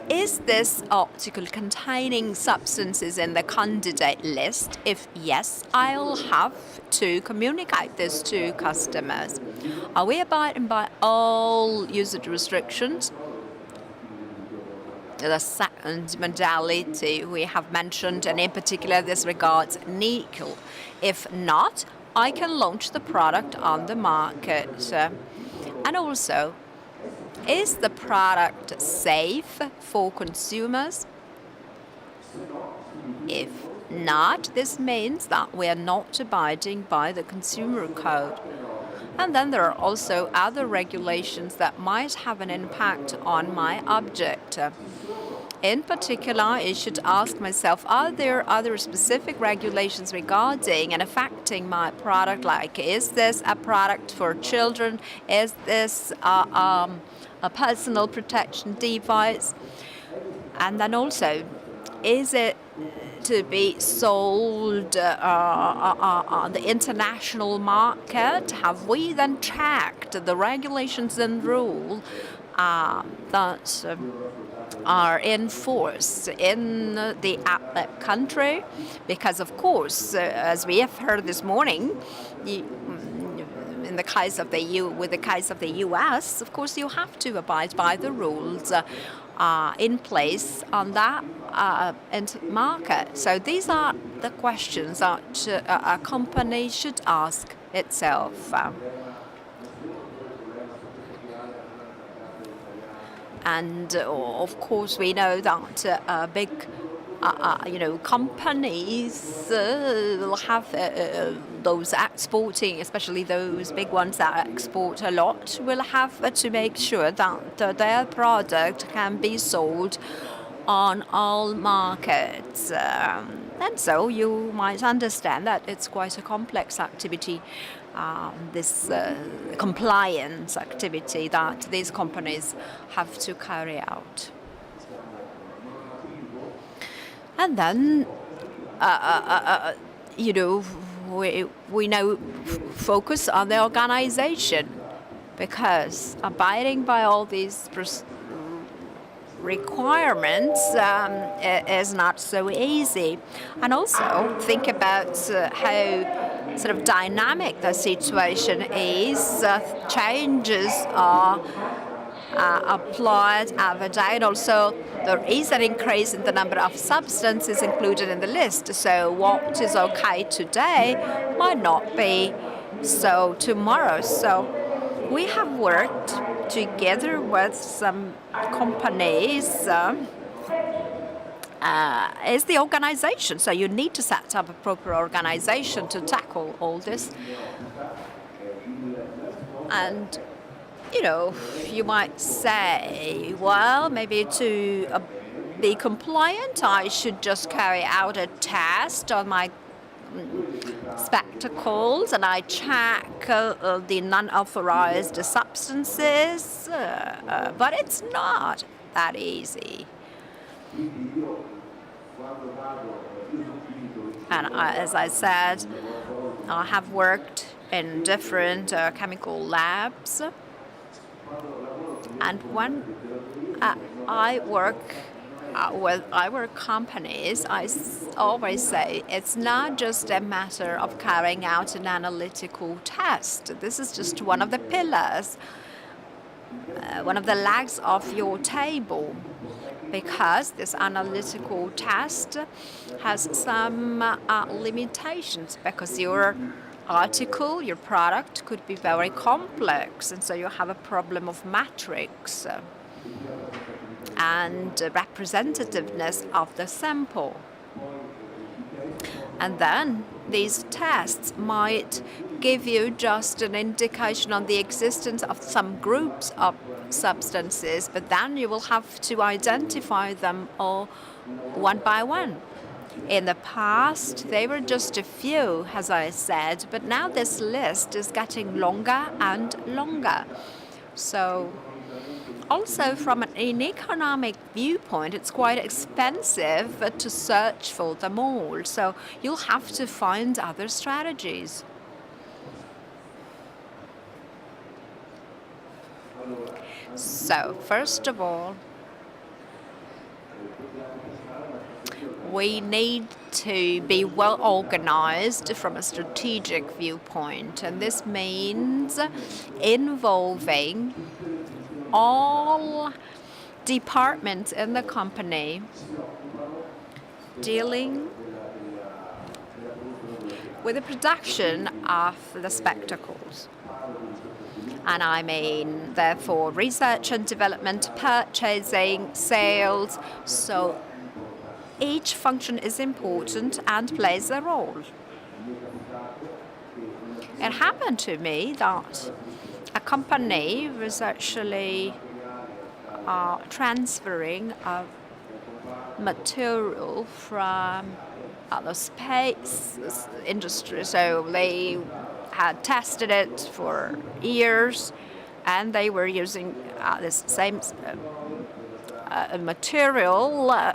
Is this article containing substances in the candidate list? If yes, I'll have to communicate this to customers. Are we abiding by all usage restrictions? The second modality we have mentioned, and in particular this regards nickel. If not, I can launch the product on the market. And also, is the product safe for consumers? If not, this means that we are not abiding by the consumer code. And then there are also other regulations that might have an impact on my object. In particular, I should ask myself, are there other specific regulations regarding and affecting my product? Like, is this a product for children? Is this a personal protection device? And then also, is it to be sold on the international market? Have we then tracked the regulations and rules that are in force in the outlet country? Because of course, as we have heard this morning, in the case of with the case of the US, of course, you have to abide by the rules in place on that market. So these are the questions that a company should ask itself. And of course, we know that big companies will have those exporting, especially those big ones that export a lot, will have to make sure that their product can be sold on all markets. And so you might understand that it's quite a complex activity, this compliance activity that these companies have to carry out. And then, we now focus on the organization, because abiding by all these requirements is not so easy. And also think about how sort of dynamic the situation is. Changes are applied every day, and also there is an increase in the number of substances included in the list. So what is okay today might not be so tomorrow. So we have worked together with some companies is the organization. So you need to set up a proper organization to tackle all this. And you might say, well, maybe to be compliant, I should just carry out a test on my spectacles, and I check the non-authorized substances, but it's not that easy. And as I said, I have worked in different chemical labs. And when I work with our companies, always say it's not just a matter of carrying out an analytical test. This is just one of the pillars, one of the legs of your table, because this analytical test has some limitations, because your article, your product could be very complex, and so you have a problem of metrics and representativeness of the sample. And then these tests might give you just an indication on the existence of some groups of substances, but then you will have to identify them all one by one. In the past, they were just a few, as I said, but now this list is getting longer and longer. So also from an economic viewpoint, it's quite expensive to search for them all. So you'll have to find other strategies. So first of all, we need to be well organized from a strategic viewpoint, and this means involving all departments in the company dealing with the production of the spectacles. And I mean, therefore, research and development, purchasing, sales. So each function is important and plays a role. It happened to me that a company was actually transferring material from the space industry. So they had tested it for years, and they were using this same material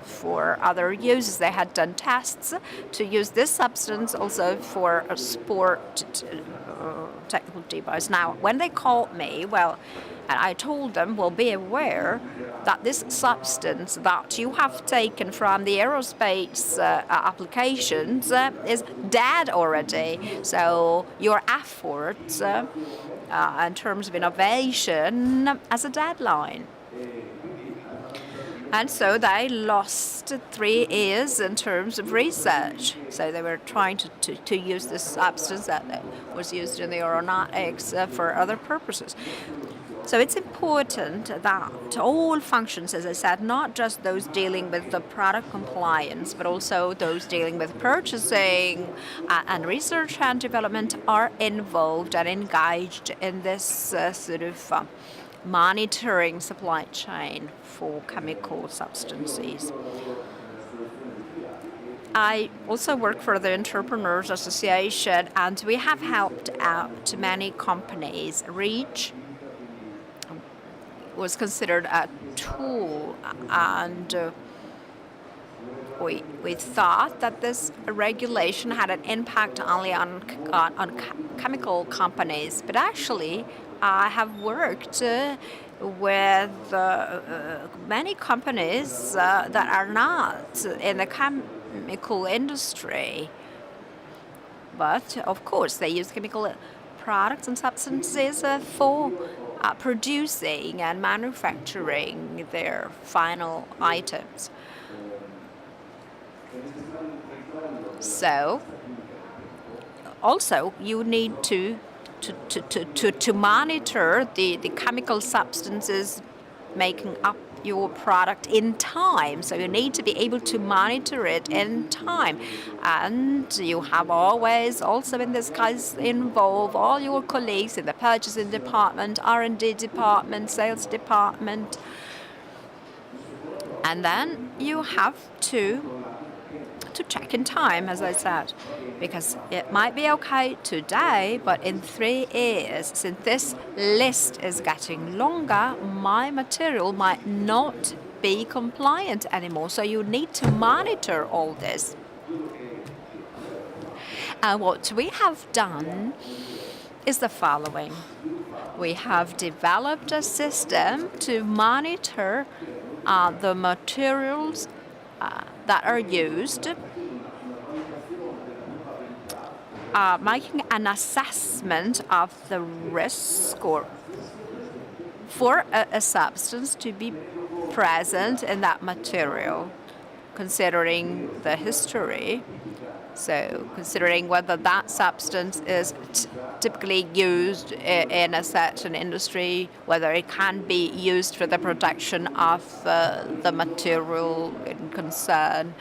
for other uses. They had done tests to use this substance also for a sport technical device. Now, when they called me, and I told them, well, be aware that this substance that you have taken from the aerospace applications is dead already. So your efforts in terms of innovation has a deadline. And so they lost 3 years in terms of research. So they were trying to use this substance that was used in the aeronautics for other purposes. So it's important that all functions, as I said, not just those dealing with the product compliance, but also those dealing with purchasing and research and development, are involved and engaged in this sort of monitoring supply chain for chemical substances. I also work for the Entrepreneurs Association, and we have helped out many companies. REACH was considered a tool, and we thought that this regulation had an impact only on chemical companies, but actually I have worked with many companies that are not in the chemical industry, but of course they use chemical products and substances for producing and manufacturing their final items. So also you need to monitor the chemical substances making up your product in time. So you need to be able to monitor it in time. And you have always also in this case involve all your colleagues in the purchasing department, R&D department, sales department. And then you have to check in time, as I said, because it might be okay today, but in 3 years, since this list is getting longer, my material might not be compliant anymore. So you need to monitor all this. And what we have done is the following. We have developed a system to monitor the materials that are used, making an assessment of the risk or for a substance to be present in that material, considering the history. So considering whether that substance is typically used in a certain industry, whether it can be used for the protection of the material in concern.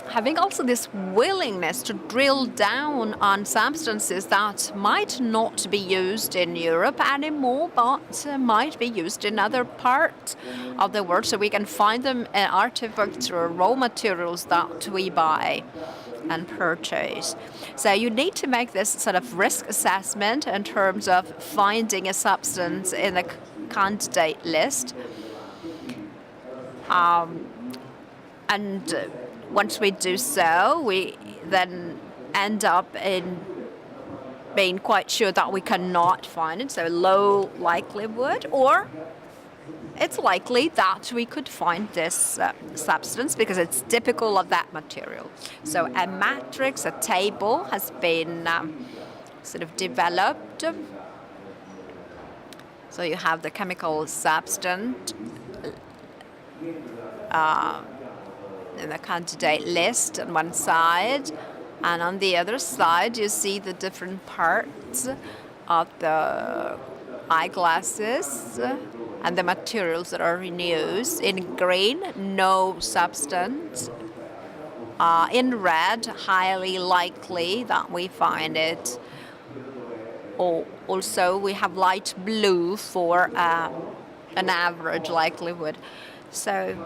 Having also this willingness to drill down on substances that might not be used in Europe anymore, but might be used in other parts of the world. So we can find them in artifacts or raw materials that we buy and purchase. So you need to make this sort of risk assessment in terms of finding a substance in the candidate list. Once we do so, we then end up in being quite sure that we cannot find it, so low likelihood, or it's likely that we could find this substance because it's typical of that material. So a matrix, a table, has been sort of developed. So you have the chemical substance in the candidate list on one side, and on the other side you see the different parts of the eyeglasses and the materials that are in use. In green, no substance. In red, highly likely that we find it. Also, we have light blue for an average likelihood. So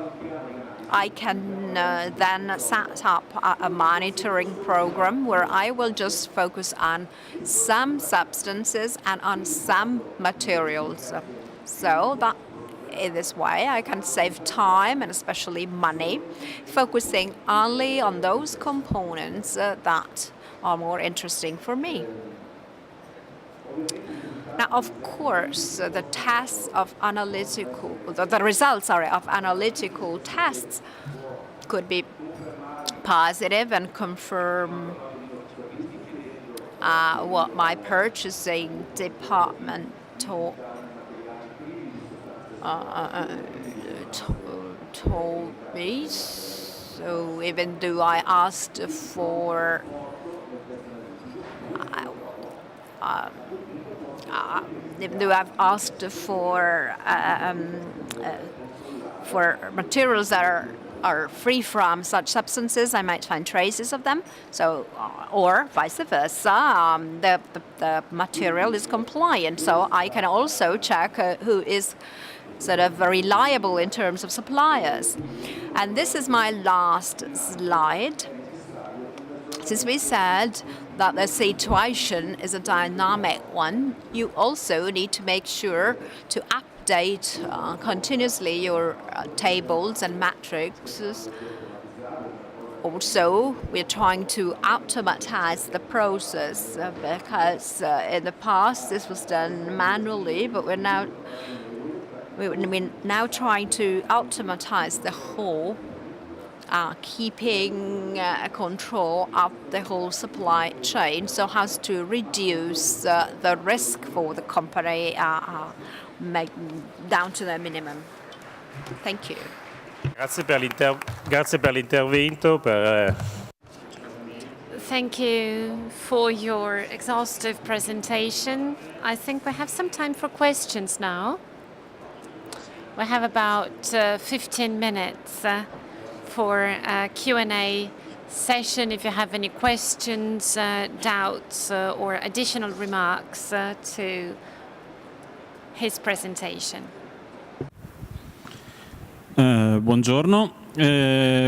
I can then set up a monitoring program where I will just focus on some substances and on some materials. So that in this way I can save time and especially money, focusing only on those components that are more interesting for me. Now, of course, the tests of analytical, the results of analytical tests could be positive and confirm what my purchasing department told me. So even though I asked for even though I've asked for materials that are free from such substances, I might find traces of them. So, or vice versa, the material is compliant. So I can also check who is sort of reliable in terms of suppliers. And this is my last slide. Since we said that the situation is a dynamic one, you also need to make sure to update continuously your tables and matrices. Also, we're trying to automatize the process because in the past this was done manually, but we're now trying to automatize the whole, keeping control of the whole supply chain, so as to reduce the risk for the company down to the minimum. Thank you. Grazie per l'intervento. Thank you for your exhaustive presentation. I think we have some time for questions now. We have about 15 minutes for a Q&A session. If you have any questions, doubts, or additional remarks to his presentation. Buongiorno,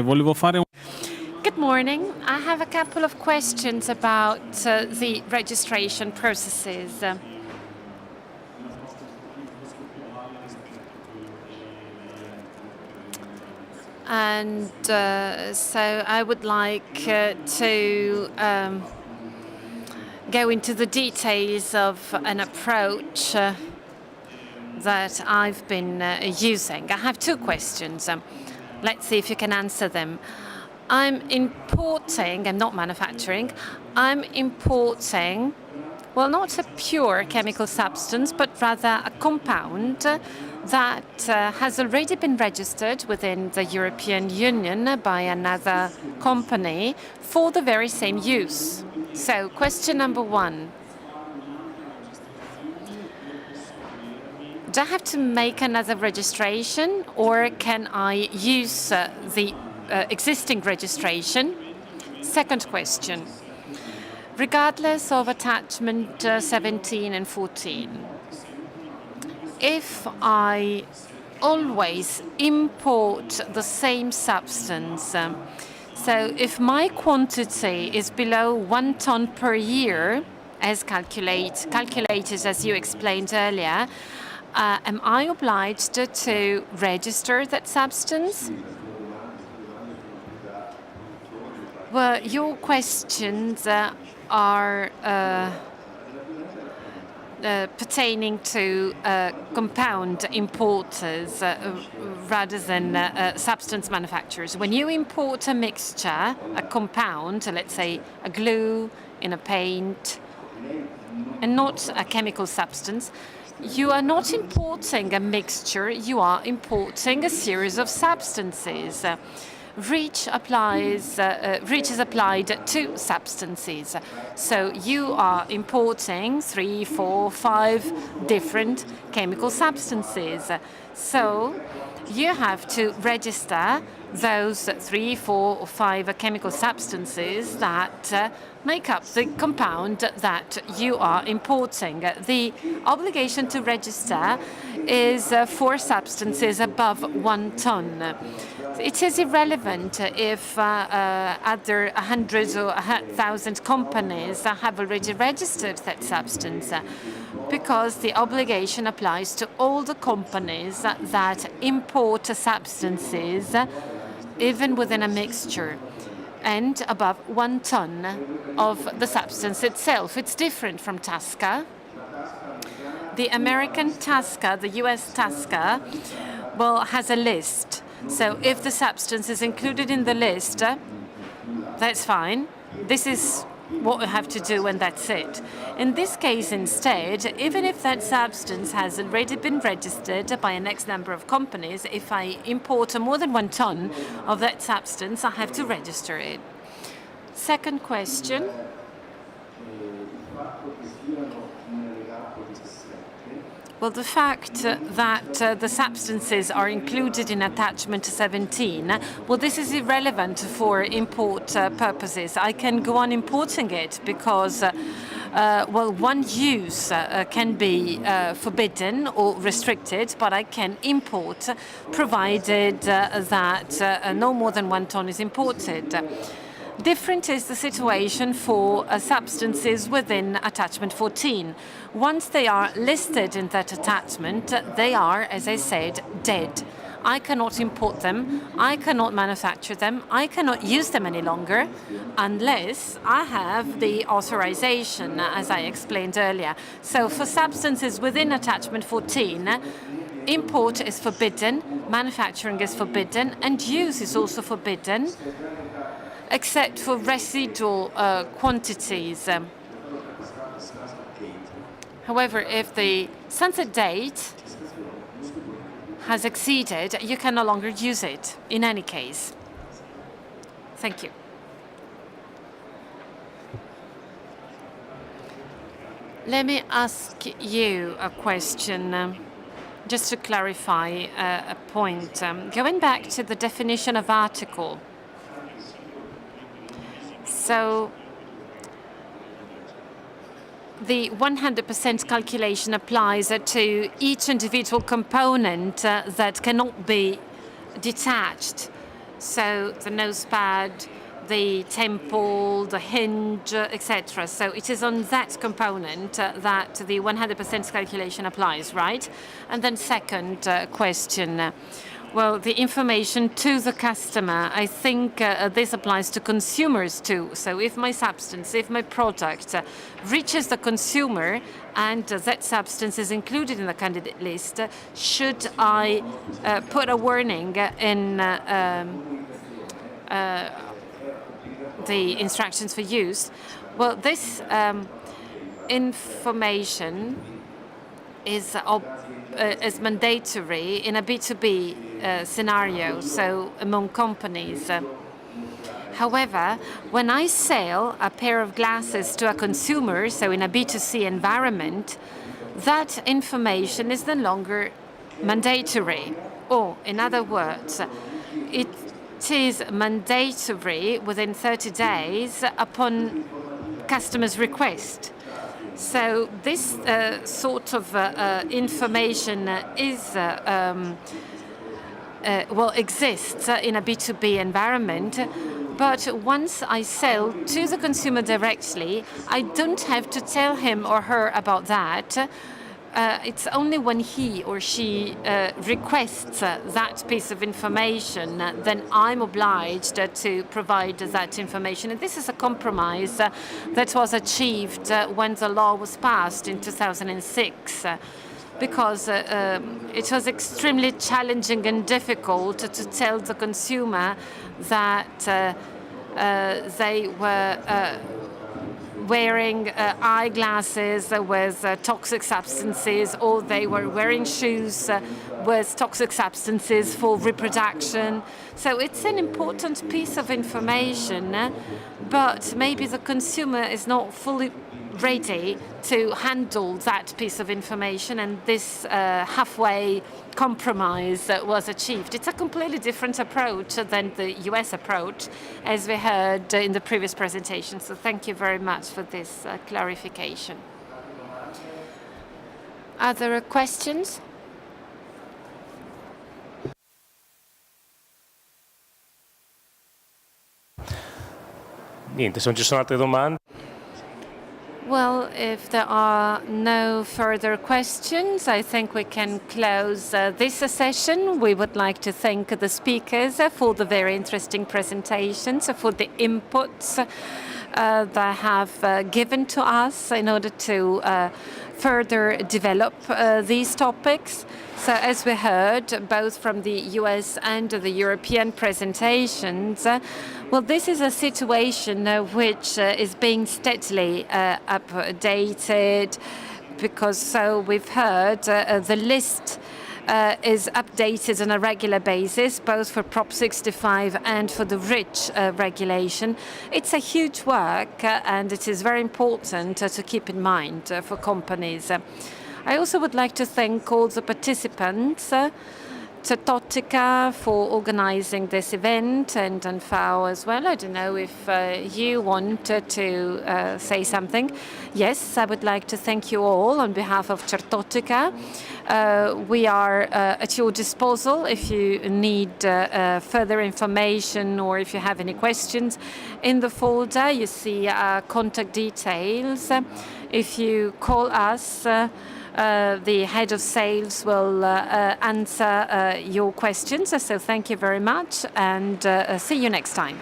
volevo fare Good morning. I have a couple of questions about the registration processes. And so I would like to go into the details of an approach that I've been using. I have two questions. Let's see if you can answer them. I'm importing, I'm not manufacturing, I'm importing, well, not a pure chemical substance, but rather a compound that has already been registered within the European Union by another company for the very same use. So, question number one. Do I have to make another registration, or can I use the existing registration? Second question. Regardless of attachment 17 and 14, if I always import the same substance, so if my quantity is below 1 ton per year, as calculated as you explained earlier, am I obliged to register that substance? Well, your questions are pertaining to compound importers rather than substance manufacturers. When you import a mixture, a compound, let's say a glue in a paint, and not a chemical substance, you are not importing a mixture, you are importing a series of substances. REACH is applied to substances. So you are importing 3, 4, 5 different chemical substances. So you have to register those 3, 4, or 5 chemical substances that make up the compound that you are importing. The obligation to register is for substances above 1 ton. It is irrelevant if other hundreds or 1,000 companies have already registered that substance, because the obligation applies to all the companies that import substances, even within a mixture, and above 1 ton of the substance itself. It's different from TSCA. The American TSCA, the US TSCA, well, has a list. So if the substance is included in the list, that's fine. This is what we have to do, and that's it. In this case, instead, even if that substance has already been registered by an X number of companies, if I import more than 1 ton of that substance, I have to register it. Second question. Well, the fact that the substances are included in attachment 17, well, this is irrelevant for import purposes. I can go on importing it because, well, one use can be forbidden or restricted, but I can import provided that no more than 1 ton is imported. Different is the situation for substances within attachment 14. Once they are listed in that attachment, they are, as I said, dead. I cannot import them, I cannot manufacture them, I cannot use them any longer unless I have the authorization, as I explained earlier. So for substances within attachment 14, import is forbidden, manufacturing is forbidden, and use is also forbidden, except for residual quantities. However, if the sunset date has exceeded, you can no longer use it in any case. Thank you. Let me ask you a question, just to clarify a point. Going back to the definition of article. So the 100% calculation applies to each individual component that cannot be detached. So the nosepad, the temple, the hinge, etc. So it is on that component that the 100% calculation applies, right? And then second question. Well, the information to the customer, I think this applies to consumers too. So if my substance, if my product reaches the consumer and that substance is included in the candidate list, should I put a warning in the instructions for use? Well, this information is mandatory in a B2B scenario, so among companies. However, when I sell a pair of glasses to a consumer, so in a B2C environment, that information is no longer mandatory. Or, in other words, it is mandatory within 30 days upon customer's request. So this sort of information is exists in a B2B environment, but once I sell to the consumer directly, I don't have to tell him or her about that. It's only when he or she requests that piece of information, then I'm obliged to provide that information. And this is a compromise that was achieved when the law was passed in 2006. Because it was extremely challenging and difficult to tell the consumer that they were wearing eyeglasses with toxic substances, or they were wearing shoes with toxic substances for reproduction. So it's an important piece of information, but maybe the consumer is not fully ready to handle that piece of information, and this halfway compromise was achieved. It's a completely different approach than the US approach, as we heard in the previous presentation. So thank you very much for this clarification. Other questions? Niente, se non ci sono altre domande. Well, if there are no further questions, I think we can close this session. We would like to thank the speakers for the very interesting presentations, for the inputs they have given to us in order to further develop these topics. So as we heard, both from the US and the European presentations, well, this is a situation which is being steadily updated, because so we've heard the list is updated on a regular basis, both for Prop 65 and for the REACH regulation. It's a huge work, and it is very important to keep in mind for companies. I also would like to thank all the participants, CERTOTTICA for organizing this event, and ANFAO as well. I don't know if you want to say something. Yes, I would like to thank you all on behalf of CERTOTTICA. We are at your disposal if you need further information or if you have any questions. In the folder, you see contact details. If you call us, the head of sales will answer your questions. So thank you very much, and see you next time.